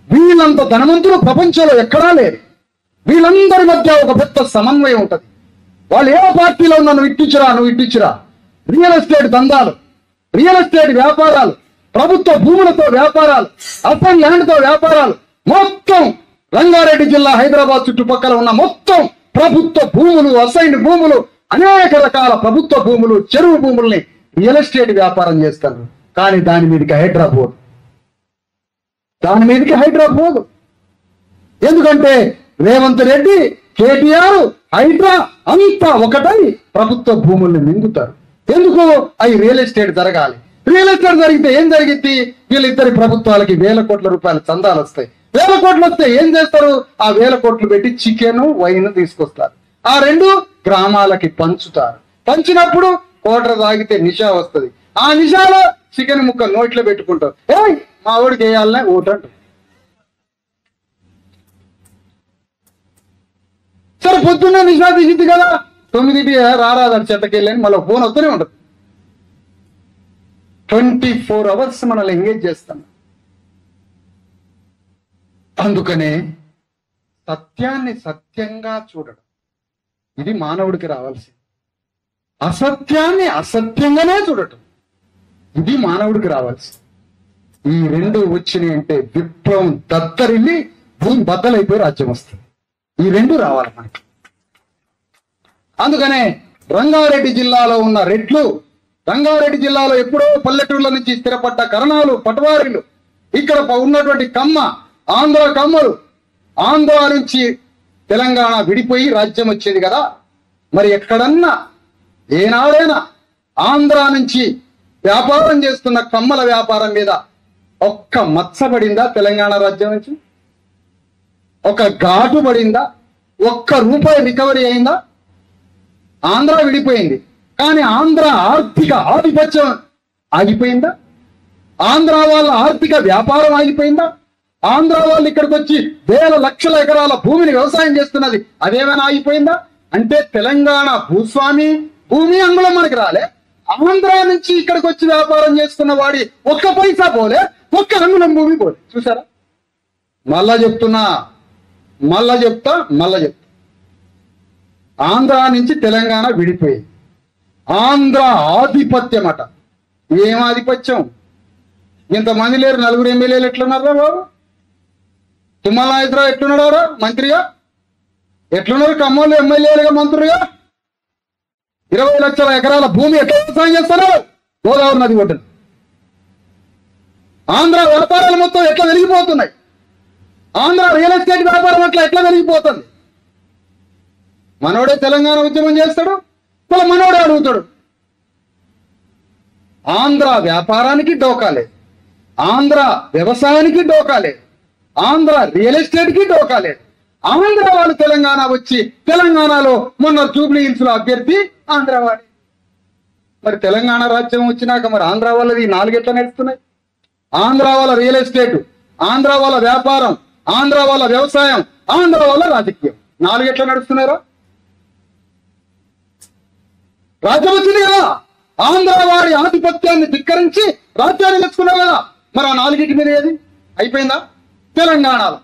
వీళ్ళంత ధనవంతులు ప్రపంచంలో ఎక్కడా లేరు. వీళ్ళందరి మధ్య ఒక పెద్ద సమన్వయం ఉంటుంది. వాళ్ళు ఏ పార్టీలో ఉన్నా నువ్వు ఇట్టించురా, రియల్ ఎస్టేట్ దందాలు, రియల్ ఎస్టేట్ వ్యాపారాలు, ప్రభుత్వ భూములతో వ్యాపారాలు, అసైన్ ల్యాండ్తో వ్యాపారాలు, మొత్తం రంగారెడ్డి జిల్లా హైదరాబాద్ చుట్టుపక్కల ఉన్న మొత్తం ప్రభుత్వ భూములు, అసైన్ భూములు, అనేక రకాల ప్రభుత్వ భూములు, చెరువు భూముల్ని రియల్ ఎస్టేట్ వ్యాపారం చేస్తారు. కానీ దాని మీదకి హైడ్రా పోదు. ఎందుకంటే రేవంత్ రెడ్డి, కేటీఆర్, హైడ్రా అంతా ఒకటై ప్రభుత్వ భూముల్ని మింగుతారు. ఎందుకు? అవి రియల్ ఎస్టేట్ జరగాలి. రియల్ ఎస్టేట్ జరిగితే ఏం జరిగింది? వీళ్ళిద్దరి ప్రభుత్వాలకి 1000 కోట్ల రూపాయల చందాలు వస్తాయి. 1000 కోట్లు వస్తే ఏం చేస్తారు? ఆ 1000 కోట్లు పెట్టి చికెన్, వైన్ తీసుకొస్తారు. ఆ 2 గ్రామాలకి పంచుతారు. పంచినప్పుడు కోటర్ తాగితే నిషా వస్తుంది. ఆ నిషాలో చికెన్ ముక్క నోట్లో పెట్టుకుంటారు. మా ఓడికి వేయాలనే ఓటంట. సరే పొద్దున్నే నిషా తీసింది కదా, 9కి రారాదని చెట్టకెళ్ళని మళ్ళీ ఫోన్ వస్తూనే ఉంటుంది. 24 అవర్స్ మనల్ని ఎంగేజ్ చేస్తాం. అందుకనే సత్యాన్ని సత్యంగా చూడడం ఇది మానవుడికి రావాల్సింది. అసత్యాన్ని అసత్యంగానే చూడటం ఇది మానవుడికి రావాల్సింది. ఈ 2 వచ్చినాయి అంటే విప్లవం దద్దరిల్లి భూమి బద్దలైపోయి రాజ్యం వస్తుంది. ఈ 2 రావాలి మనకి. అందుకనే రంగారెడ్డి జిల్లాలో ఉన్న రెడ్లు, రంగారెడ్డి జిల్లాలో ఎప్పుడో పల్లెటూర్ల నుంచి స్థిరపడ్డ కరణాలు, పటవారీలు, ఇక్కడ ఉన్నటువంటి ఆంధ్ర కమ్మలు, ఆంధ్ర నుంచి తెలంగాణ విడిపోయి రాజ్యం వచ్చేది కదా. మరి ఎక్కడన్నా ఏనాడైనా ఆంధ్ర నుంచి వ్యాపారం చేస్తున్న కమ్మల వ్యాపారం మీద ఒక్క మచ్చబడిందా? తెలంగాణ రాజ్యం నుంచి ఒక ఘాటు పడిందా? ఒక్క రూపాయి రికవరీ అయిందా? ఆంధ్ర విడిపోయింది, కానీ ఆంధ్ర ఆర్థిక ఆధిపత్యం ఆగిపోయిందా? ఆంధ్ర వాళ్ళ ఆర్థిక వ్యాపారం ఆగిపోయిందా? ఆంధ్ర వాళ్ళు ఇక్కడికి వచ్చి 1000 లక్షల ఎకరాల భూమిని వ్యవసాయం చేస్తున్నది, అదేమైనా ఆగిపోయిందా? అంటే తెలంగాణ భూమి అంగుళం మనకి రాలే. ఆంధ్ర నుంచి ఇక్కడికి వచ్చి వ్యాపారం చేసుకున్న వాడి ఒక్క పైసా పోలే, ఒక్క అంగుళం భూమి పోలే. చూసారా? మళ్ళా చెప్తా ఆంధ్ర నుంచి తెలంగాణ విడిపోయింది. ఆంధ్ర ఆధిపత్యం అట. ఏం ఆధిపత్యం? ఇంతమంది లేరు, 4 ఎమ్మెల్యేలు ఎట్లున్నారా బాబు? తుమ్మల నాయకరావు ఎట్లున్నారా మంత్రిగా? ఎట్లున్నారు కమ్మోళ్ళు ఎమ్మెల్యేలుగా, మంత్రులుగా? 20 లక్షల ఎకరాల భూమి ఎట్లా వ్యవసాయం చేస్తున్నారు? గోదావరి నది ఒడ్డున. ఆంధ్ర వ్యాపారాలు మొత్తం ఎట్లా వెలిగిపోతున్నాయి? ఆంధ్ర రియల్ ఎస్టేట్ వ్యాపారం ఎట్లా వెలిగిపోతుంది? మనోడే తెలంగాణ ఉద్యమం చేస్తాడు, మళ్ళీ మనోడే అడుగుతాడు. ఆంధ్ర వ్యాపారానికి డోకాలేదు, ఆంధ్ర వ్యవసాయానికి డోకాలేదు, ఆంధ్ర రియల్ ఎస్టేట్కి డోకాలేదు. ఆంధ్ర వాళ్ళు తెలంగాణ వచ్చి తెలంగాణలో మొన్న జూబ్లీ హిల్స్ లో అభ్యర్థి ఆంధ్ర వాడి. మరి తెలంగాణ రాజ్యం వచ్చినాక మరి ఆంధ్ర వాళ్ళది 4 ఎట్లా నడుస్తున్నాయి? ఆంధ్ర వాళ్ళ రియల్ ఎస్టేట్, ఆంధ్ర వాళ్ళ వ్యాపారం, ఆంధ్ర వాళ్ళ వ్యవసాయం, ఆంధ్ర వాళ్ళ రాజకీయం 4 ఎట్లా నడుస్తున్నారా? రాజ్యం వచ్చింది కదా, ఆంధ్ర వారి ఆధిపత్యాన్ని ధిక్కరించి రాజ్యాన్ని తెచ్చుకున్నారు కదా. మరి ఆ 4 మీద ఏది అయిపోయిందా? తెలంగాణలో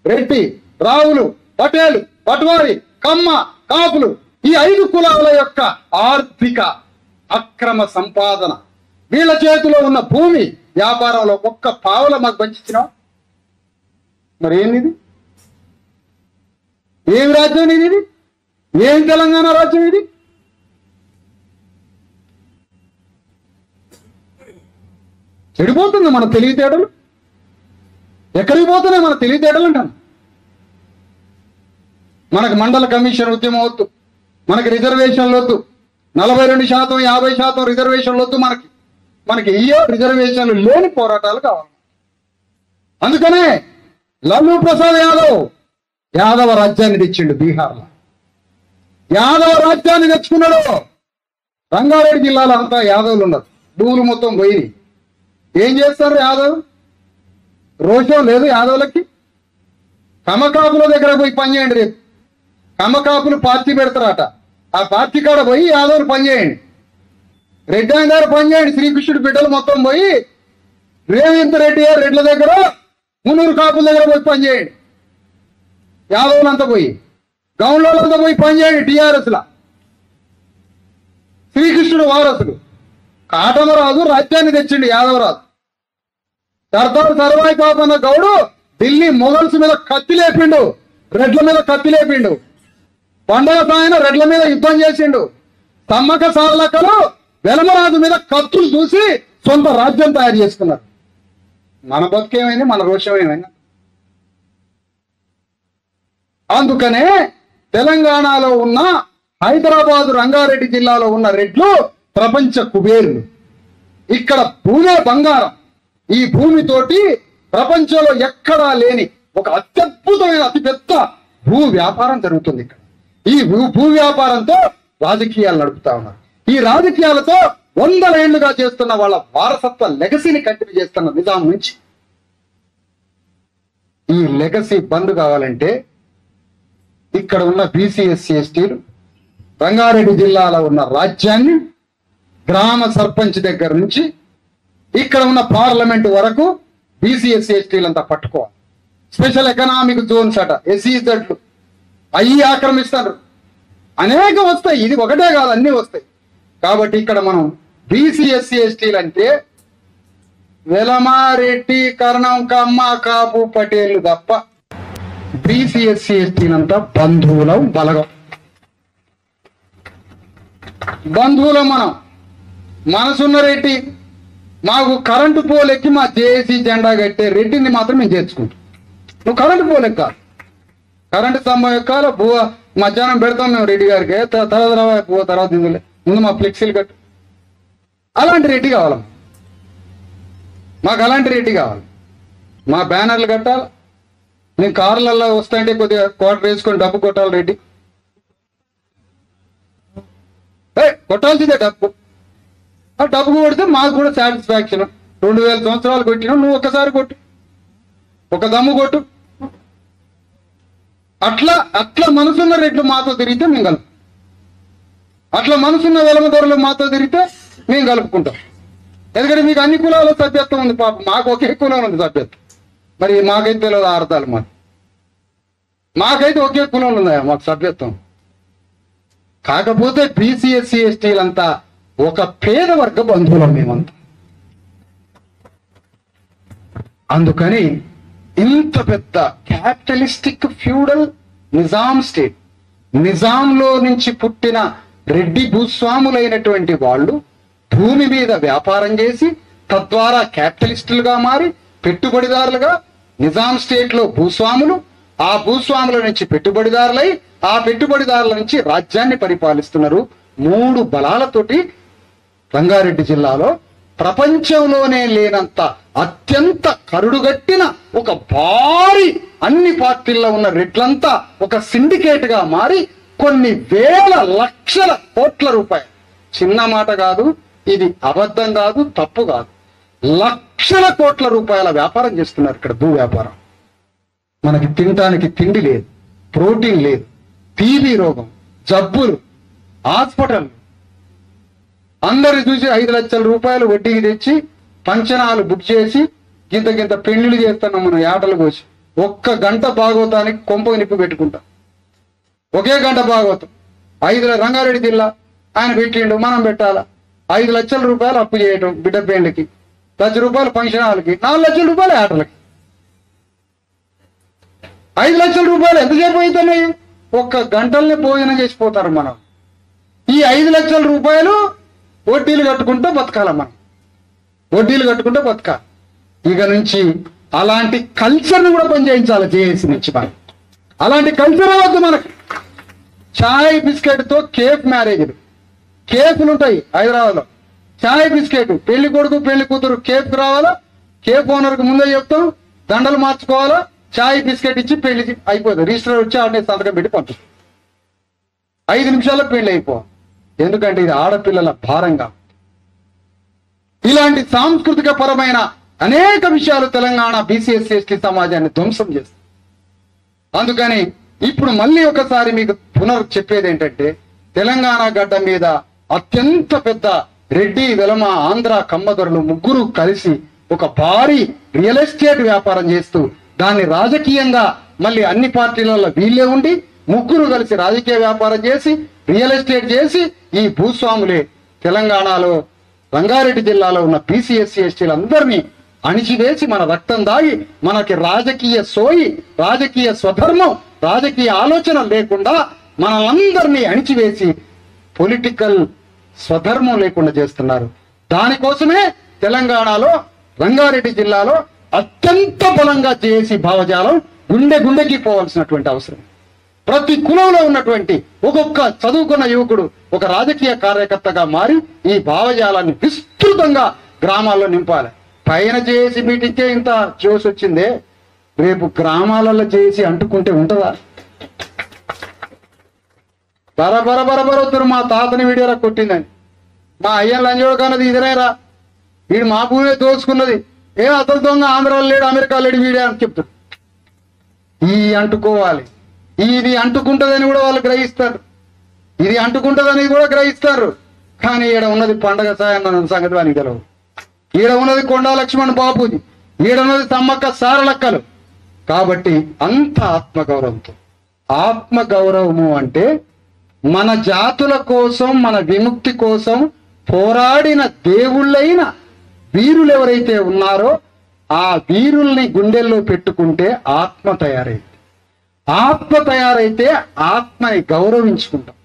రెడ్డి, రావులు, పటేలు, పట్వారి, కమ్మ, కాపులు, ఈ 5 కులాల యొక్క ఆర్థిక అక్రమ సంపాదన, వీళ్ళ చేతిలో ఉన్న భూమి వ్యాపారంలో ఒక్క పావుల మాకు పంచిచ్చినాం. మరి ఏంది? ఏం రాజ్యం ఇది? ఏం తెలంగాణ రాజ్యం ఇది? చెడిపోతుంది మన తెలివితేటలు. ఎక్కడికి పోతున్నాయి మన తెలివితేటలు అంటాను. మనకు మండల కమిషన్ ఉద్యమం వద్దు, మనకి రిజర్వేషన్లు వద్దు, 42%, 50% రిజర్వేషన్లు వద్దు. మనకి రిజర్వేషన్లు లేని పోరాటాలు కావాలి. అందుకనే లాలూ ప్రసాద్ యాదవ రాజ్యాన్ని తెచ్చిండు బీహార్లో. యాదవ రాజ్యాన్ని తెచ్చుకున్నాడు. రంగారెడ్డి జిల్లాలో అంతా యాదవులు ఉన్నారు. భూములు మొత్తం పోయి ఏం చేస్తారు యాదవ్? రోషం లేదు యాదవులకి. కమకాపుల దగ్గర పోయి పనిచేయండి. రేపు కమకాపులు పార్టీ పెడతారట. ఆ పార్టీ కాడ పోయి యాదవులు పనిచేయండి. రెడ్డి ఆయన గారు పనిచేయండి. శ్రీకృష్ణుడి బిడ్డలు మొత్తం పోయి రేవంత్ రెడ్డి రెడ్ల దగ్గర మున్నూరు కాపుల దగ్గర పోయి పనిచేయండి. యాదవులంతా పోయి గౌన్లంతా పోయి పనిచేయండి. టీఆర్ఎస్లా శ్రీకృష్ణుడు వారసుడు కాటమరాజు రాజ్యాన్ని తెచ్చిండు. యాదవరాజు సర్దార్ సర్వాయి పాపన్న గౌడు ఢిల్లీ మొఘల్స్ మీద కత్తి లేపిండు. రెడ్ల మీద కత్తి లేపిండు. పండగ సాయన రెడ్ల మీద యుద్ధం చేసిండు. సమ్మక సార్లకలు వెలమరాజు మీద కత్తులు చూసి సొంత రాజ్యం తయారు చేసుకున్నారు. మన బతుకేమైంది? మన రోషం ఏమైంది? అందుకనే తెలంగాణలో ఉన్న హైదరాబాదు రంగారెడ్డి జిల్లాలో ఉన్న రెడ్లు ప్రపంచ కుబేరులు. ఇక్కడ భూమే బంగారం. ఈ భూమితోటి ప్రపంచంలో ఎక్కడా లేని ఒక అత్యద్భుతమైన అతిపెద్ద భూ వ్యాపారం జరుగుతుంది ఇక్కడ. ఈ భూ వ్యాపారంతో రాజకీయాలు నడుపుతా ఉన్నారు. ఈ రాజకీయాలతో 100 ఏళ్లుగా చేస్తున్న వాళ్ళ వారసత్వ లెగసీని కంటిన్యూ చేస్తున్న నిజాం నుంచి ఈ లెగసీ బంద్ కావాలంటే ఇక్కడ ఉన్న బీసీ ఎస్సీ ఎస్టీలు రంగారెడ్డి జిల్లాలో ఉన్న రాజ్యాన్ని గ్రామ సర్పంచ్ దగ్గర నుంచి ఇక్కడ ఉన్న పార్లమెంట్ వరకు బీసీ ఎస్సీ ఎస్టీలంతా పట్టుకోవాలి. స్పెషల్ ఎకనామిక్ జోన్స్ అట, ఎస్సీజెడ్లు అవి ఆక్రమిస్తారు. అనేక వస్తాయి. ఇది ఒకటే కాదు, అన్ని వస్తాయి. కాబట్టి ఇక్కడ మనం బీసీ ఎస్సీ ఎస్టీలు అంటే వెలమారెడ్డి, కర్ణం, కమ్మ, కాపు, పటేళ్లు తప్ప బీసీ ఎస్సీ ఎస్టీలంతా బంధువులం, బలగం. బంధువులం మనం. మనసున్న రెడ్డి మాకు కరెంటు పోలెక్కి మా జేఏసీ జెండా కట్టే రెడ్డిని మాత్రం మేము చేర్చుకుంటాం. నువ్వు కరెంటు పోలెక్క కరెంటు స్తంభం ఎక్కాల మధ్యాహ్నం పెడతాం మేము రెడ్డి గారికి. తర్వాత ఇందులో ముందు మా ఫ్లెక్సీలు కట్టు. అలాంటి రెడ్డి కావాలి మాకు. అలాంటి రెడ్డి కావాలి. మా బ్యానర్లు కట్టాలి. నేను కార్లలో వస్తాంటే కొద్దిగా క్వార్టర్ వేసుకొని డబ్బు కొట్టాలి రెడ్డి. కొట్టాల్సిందే డబ్బు. ఆ డబ్బు కొడితే మాకు కూడా సాటిస్ఫాక్షన్. 2000 సంవత్సరాలు కొట్టినా నువ్వు ఒక్కసారి కొట్టు, ఒక దమ్ము కొట్టు. అట్లా మనసున్న రెడ్లు మాతో తిరిగితే మేము కలుపు. అట్లా మనసున్న వెలమదొరలు మాతో తిరిగితే మేము కలుపుకుంటాం. ఎందుకంటే మీకు అన్ని కులాల సభ్యత్వం ఉంది. పాపం మాకు ఒకే కులం ఉంది సభ్యత్వం. మరి మాకైతే తెలియదు అర్థాలు. మాకైతే ఒకే కులంలో ఉన్నాయా మాకు సభ్యత్వం. కాకపోతే బీసీ ఎస్సీ ఎస్టీలంతా ఒక పేద వర్గ బంధువులం మేమంతా. అందుకని ఇంత పెద్ద క్యాపిటలిస్టిక్ ఫ్యూడల్ నిజాం స్టేట్, నిజాంలో నుంచి పుట్టిన రెడ్డి భూస్వాములైనటువంటి వాళ్ళు భూమి మీద వ్యాపారం చేసి తద్వారా క్యాపిటలిస్టులుగా మారి పెట్టుబడిదారులుగా నిజాం స్టేట్ లో భూస్వాములు, ఆ భూస్వాముల నుంచి పెట్టుబడిదారులై ఆ పెట్టుబడిదారుల నుంచి రాజ్యాన్ని పరిపాలిస్తున్నారు. 3 బలాలతోటి రంగారెడ్డి జిల్లాలో ప్రపంచంలోనే లేనంత అత్యంత కరుడుగట్టిన ఒక భారీ అన్ని పార్టీల్లో ఉన్న రెడ్లంతా ఒక సిండికేట్ గా మారి కొన్ని వేల లక్షల కోట్ల రూపాయలు, చిన్న మాట కాదు ఇది, అబద్ధం కాదు, తప్పు కాదు, లక్షల కోట్ల రూపాయల వ్యాపారం చేస్తున్నారు ఇక్కడ. భూ వ్యాపారం. మనకి తినటానికి తిండి లేదు, ప్రోటీన్ లేదు, టీబీ రోగం, జబ్బులు, హాస్పిటల్. అందరు చూసి 5 లక్షల రూపాయలు వడ్డీకి తెచ్చి పంచనాలు బుక్ చేసి గింత పెళ్లిళ్ళు చేస్తున్నాం మనం యాటలు కోసి. 1 గంట భాగవతానికి కొంప నిప్పు పెట్టుకుంటాం. ఒకే గంట భాగవతం. 5 రంగారెడ్డి జిల్లా ఆయన పెట్టిండు, మనం పెట్టాలా. 5 లక్షల రూపాయలు అప్పు చేయటం బిడ్డ పెళ్లికి, 1 లక్ష రూపాయలు ఫంక్షన్ హాల్కి, 4 లక్షల రూపాయలు ఆటలకి. 5 లక్షల రూపాయలు ఎంతసేపు అవుతున్నాయి? 1 గంటల్ని భోజనం చేసిపోతారు మనం. ఈ 5 లక్షల రూపాయలు వడ్డీలు కట్టుకుంటూ బతకాల మనం. వడ్డీలు కట్టుకుంటూ బతకాలి. ఇక నుంచి అలాంటి కల్చర్ని కూడా పనిచేయించాలి జేఏసీ నుంచి. మనం అలాంటి కల్చర్ వద్దు మనకు. చాయ్ బిస్కెట్తో కేఫ్ మ్యారేజ్లు, కేఫ్లు ఉంటాయి హైదరాబాద్లో. చాయ్ బిస్కెట్, పెళ్లి కొడుకు పెళ్లి కూతురు కేఫ్కి రావాలా, కేఫ్ ఓనర్కి ముందే చెప్తాం, దండలు మార్చుకోవాలా, చాయ్ బిస్కెట్ ఇచ్చి పెళ్లి అయిపోతుంది. రిజిస్టర్ వచ్చి ఆడనే సంతకం పెట్టి పంపిస్తుంది. 5 నిమిషాల్లో పెళ్లి అయిపోవాలి. ఎందుకంటే ఇది ఆడపిల్లల భారంగా. ఇలాంటి సాంస్కృతిక పరమైన అనేక విషయాలు తెలంగాణ బీసీ ఎస్సీ ఎస్టీ సమాజాన్ని ధ్వంసం చేస్తుంది. అందుకని ఇప్పుడు మళ్ళీ ఒకసారి మీకు చెప్పేది ఏంటంటే, తెలంగాణ గడ్డ మీద అత్యంత పెద్ద రెడ్డి, వెలమ, ఆంధ్ర, కమ్మదొరలు ముగ్గురు కలిసి ఒక భారీ రియల్ ఎస్టేట్ వ్యాపారం చేస్తూ దాన్ని రాజకీయంగా మళ్ళీ అన్ని పార్టీలలో వీళ్ళే ఉండి ముగ్గురు కలిసి రాజకీయ వ్యాపారం చేసి రియల్ ఎస్టేట్ చేసి ఈ భూస్వాములే తెలంగాణలో రంగారెడ్డి జిల్లాలో ఉన్న బీసీ ఎస్సీ ఎస్టీలందరినీ అణిచివేసి మన రక్తం దాగి మనకి రాజకీయ సోయి, రాజకీయ స్వధర్మం, రాజకీయ ఆలోచన లేకుండా మనలందరినీ అణిచివేసి పొలిటికల్ స్వధర్మం లేకుండా చేస్తున్నారు. దానికోసమే తెలంగాణలో రంగారెడ్డి జిల్లాలో అత్యంత బలంగా చేసి భావజాలం గుండెకి పోవాల్సినటువంటి అవసరం. ప్రతి కులంలో ఉన్నటువంటి ఒక్కొక్క చదువుకున్న యువకుడు ఒక రాజకీయ కార్యకర్తగా మారి ఈ భావజాలాన్ని విస్తృతంగా గ్రామాల్లో నింపాలి. పైన చేసి మీటింగ్కే ఇంత జోష్ వచ్చిందే, రేపు గ్రామాలలో చేసి అంటుకుంటే ఉంటుందా? బరబరబరబరొద్దురు మా తాతని వీడియోలా కొట్టిందని, మా అయ్యన్ లంజోడు కన్నది ఇదనేరా, వీడు మా భూమే దోచుకున్నది, అతని దొంగ ఆంధ్రాలో లేడు, అమెరికా లేడు వీడే అని చెప్తాడు. ఈ అంటుకోవాలి, ఇది అంటుకుంటుందని కూడా వాళ్ళు గ్రహిస్తారు, ఇది అంటుకుంటుందని కూడా గ్రహిస్తారు. కానీ ఈడ ఉన్నది పండగ సాయన్న సంగతి వానికి తెలియదు. ఈడ ఉన్నది కొండా లక్ష్మణ్ బాబుది, ఈడ ఉన్నది సమ్మక్క సారలక్కలు. కాబట్టి అంత ఆత్మగౌరవంతో, ఆత్మగౌరవము అంటే మన జాతుల కోసం, మన విముక్తి కోసం పోరాడిన దేవుళ్ళైన వీరులు ఎవరైతే ఉన్నారో ఆ వీరుల్ని గుండెల్లో పెట్టుకుంటే ఆత్మ తయారైంది. ఆత్మ తయారైతే ఆత్మని గౌరవించుకుంటాం.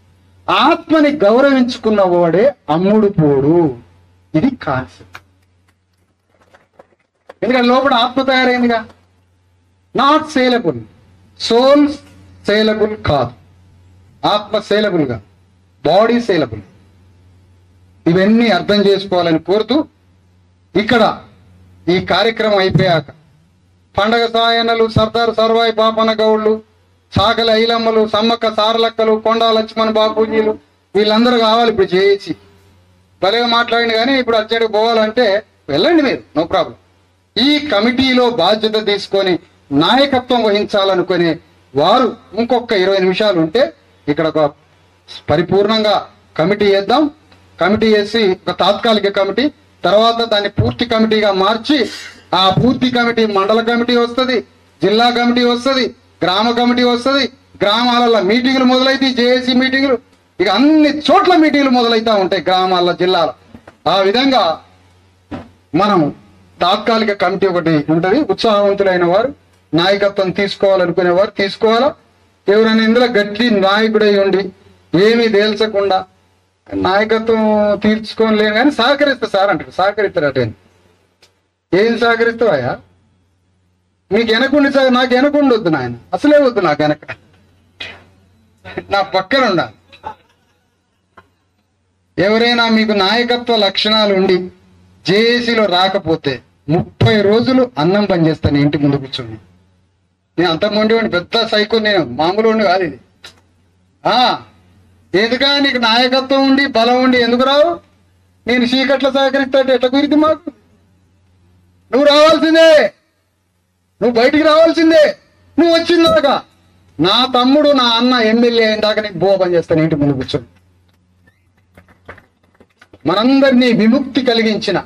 ఆత్మని గౌరవించుకున్న వాడే అమ్ముడు పోడు. ఇది కాన్సెప్ట్. ఎందుకంటే లోపల ఆత్మ తయారైందిగా. నాట్ సేలబుల్, సోల్ సేలబుల్ కాదు, ఆత్మ సేలబుల్గా, బాడీ సేలబుల్. ఇవన్నీ అర్థం చేసుకోవాలని కోరుతూ ఇక్కడ ఈ కార్యక్రమం అయిపోయాక పండగ సాయన్నలు, సర్దార్ సర్వాయి పాపన్న గౌడ్లు, చాకలి ఐలమ్మలు, సమ్మక్క సారలక్కలు, కొండా లక్ష్మణ్ బాపూజీలు వీళ్ళందరూ కావాలి. ఇప్పుడు చేసి భలేగా మాట్లాడింది. కానీ ఇప్పుడు అర్జెంట్గా పోవాలంటే వెళ్ళండి మీరు, నో ప్రాబ్లం. ఈ కమిటీలో బాధ్యత తీసుకొని నాయకత్వం వహించాలనుకునే వారు ఇంకొక 20 నిమిషాలు ఉంటే ఇక్కడ ఒక పరిపూర్ణంగా కమిటీ వేద్దాం. కమిటీ వేసి ఒక తాత్కాలిక కమిటీ, తర్వాత దాన్ని పూర్తి కమిటీగా మార్చి ఆ పూర్తి కమిటీ మండల కమిటీ వస్తుంది, జిల్లా కమిటీ వస్తుంది, గ్రామ కమిటీ వస్తుంది. గ్రామాలలో మీటింగులు మొదలైతే జేఏసీ మీటింగులు, ఇక అన్ని చోట్ల మీటింగులు మొదలైతా ఉంటాయి గ్రామాల్లో, జిల్లాలో. ఆ విధంగా మనం తాత్కాలిక కమిటీ ఒకటి ఉంటుంది. ఉత్సాహవంతులైన వారు, నాయకత్వం తీసుకోవాలనుకునేవారు తీసుకోవాలా. ఎవరైనా ఇందులో గట్టి నాయకుడై ఉండి ఏమీ తేల్చకుండా నాయకత్వం తీర్చుకోలేను కానీ సహకరిస్తా సార్ అంటాడు. సహకరిస్తారు అటే. ఏం సహకరిస్తావా? మీకు వెనకుండి సార్, నాకు వెనకుండి వద్దు నాయన, అసలే వద్దు నాకు వెనక, నా పక్కన ఉండాలి. ఎవరైనా మీకు నాయకత్వ లక్షణాలు ఉండి జేఏసీలో రాకపోతే 30 రోజులు అన్నం పని చేస్తాను ఇంటి ముందు కూర్చొని. నేను అంత మొండివాడిని, పెద్ద సైకో, నేను మామూలు ఉండి కాదు ఇది. ఎందుకా నీకు నాయకత్వం ఉండి బలం ఉండి ఎందుకు రావు? నేను చీకట్ల సహకరిస్తా ఎట్లా కురిది మాకు? నువ్వు రావాల్సిందే, నువ్వు బయటికి రావాల్సిందే. నువ్వు వచ్చిందాక నా తమ్ముడు, నా అన్న ఎమ్మెల్యే అయిన దాకా నీకు బోపం చేస్తాను ఇంటి ముందు కూర్చొని. మనందరినీ విముక్తి కలిగించిన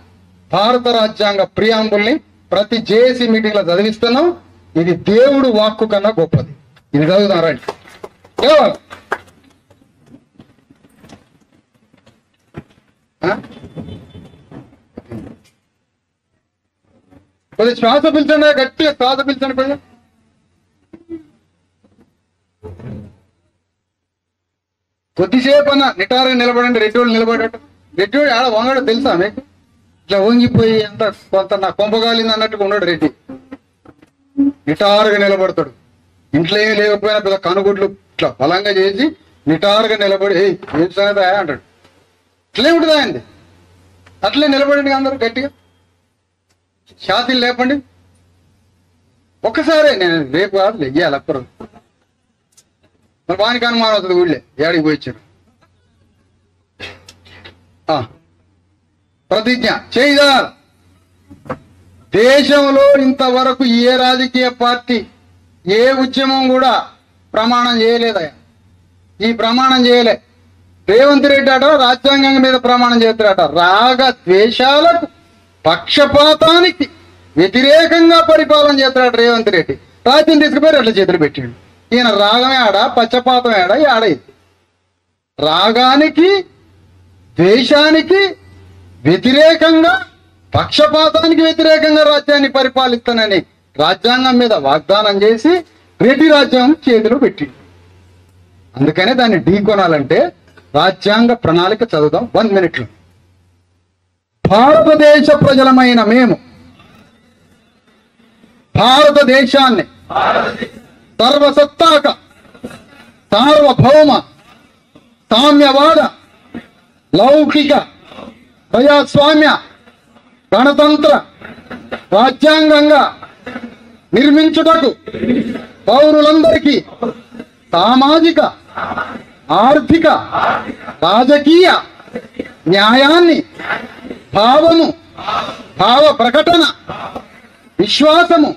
భారత రాజ్యాంగ ప్రియాంబుల్ని ప్రతి జేఏసీ మీటింగ్ లో చదివిస్తున్నాం. ఇది దేవుడు వాక్కు కన్నా గొప్పది. ఇది చదువుతాం రండి. కొద్ది శ్వాస పిలిచండి, గట్టిగా శ్వాస పిలిచండి. కొద్దిగా కొద్దిసేపు అన్న నిటారుగా నిలబడండి. రెడ్డివాడు నిలబడట, రెడ్డివాడు ఆడ వంగడు తెలుసా మీకు? ఇట్లా వంగిపోయి అంత కొంత నా కొంపగాలింది అన్నట్టుగా ఉన్నాడు రెడ్డి. నిటారుగా నిలబడతాడు. ఇంట్లో ఏమి లేకపోయినా పెద్ద కనుగుడ్లు ఇట్లా బలంగా చేసి నిటారుగా నిలబడి ఏం సంగతి అంటాడు. ఇట్లే ఉంటుంది ఆయనది. అట్లే నిలబడండి అందరూ గట్టిగా. ఛాతీలు లేపండి. ఒక్కసారే నేను రేపు కాదు వెయ్యాలి అప్పుడు మరి వానికి అనుమానం అవుతుంది ఊళ్ళే ఏడికి పోయిచ్చారు ప్రతిజ్ఞ చేయదారు. దేశంలో ఇంతవరకు ఏ రాజకీయ పార్టీ ఏ ఉద్యమం కూడా ప్రమాణం చేయలేదయ్యా. ఈ ప్రమాణం చేయలే. రేవంత్ రెడ్డి అట రాజ్యాంగం మీద ప్రమాణం చేస్తాడట. రాగ ద్వేషాలకు పక్షపాతానికి వ్యతిరేకంగా పరిపాలన చేస్తాడు రేవంత్ రెడ్డి. రాజ్యం తీసుకుపోయి అట్లా చేతులు పెట్టాడు. ఈయన రాగమే ఆడ పక్షపాతం ఆడ ఆడైంది. రాగానికి ద్వేషానికి వ్యతిరేకంగా పక్షపాతానికి వ్యతిరేకంగా రాజ్యాన్ని పరిపాలిస్తానని రాజ్యాంగం మీద వాగ్దానం చేసి రెడ్డి రాజ్యం చేతిలో పెట్టింది. అందుకనే దాన్ని ఢీకొనాలంటే రాజ్యాంగ ప్రణాళిక చదువుదాం 1 minute. భారతదేశ ప్రజలమైన మేము భారతదేశాన్ని సర్వసత్తాక సార్వభౌమ సామ్యవాద లౌకిక ప్రజాస్వామ్య గణతంత్ర రాజ్యాంగంగా నిర్మించుటకు పౌరులందరికీ సామాజిక ఆర్థిక రాజకీయ న్యాయాన్ని భావ ప్రకటన విశ్వాసము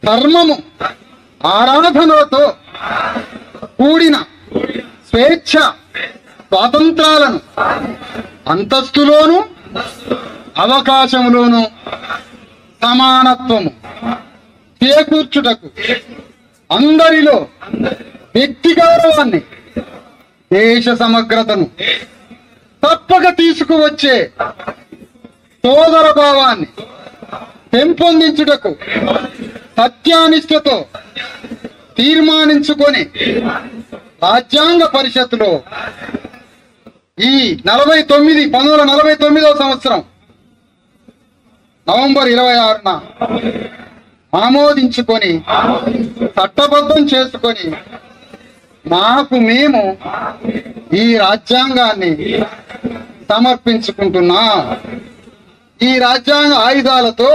ధర్మము ఆరాధనలతో కూడిన స్వేచ్ఛ స్వాతంత్రాలను అంతస్తులోను అవకాశములోను సమానత్వము చేకూర్చుటకు అందరిలో వ్యక్తి గౌరవాన్ని దేశ సమగ్రతను తప్పక తీసుకువచ్చే సోదర భావాన్ని పెంపొందించుటకు సత్యానిష్టతో తీర్మానించుకొని రాజ్యాంగ పరిషత్తులో ఈ 1949వ సంవత్సరం నవంబర్ 26న ఆమోదించుకొని చట్టబద్ధం చేసుకొని మాకు మేము ఈ రాజ్యాంగాన్ని సమర్పించుకుంటున్నాం. ఈ రాజ్యాంగ ఆయుధాలతో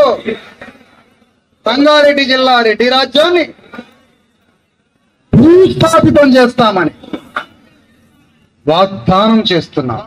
సంగారెడ్డి జిల్లా రెడ్డి రాజ్యాన్ని భూస్థాపితం చేస్తామని వాగ్దానం చేస్తున్నాం.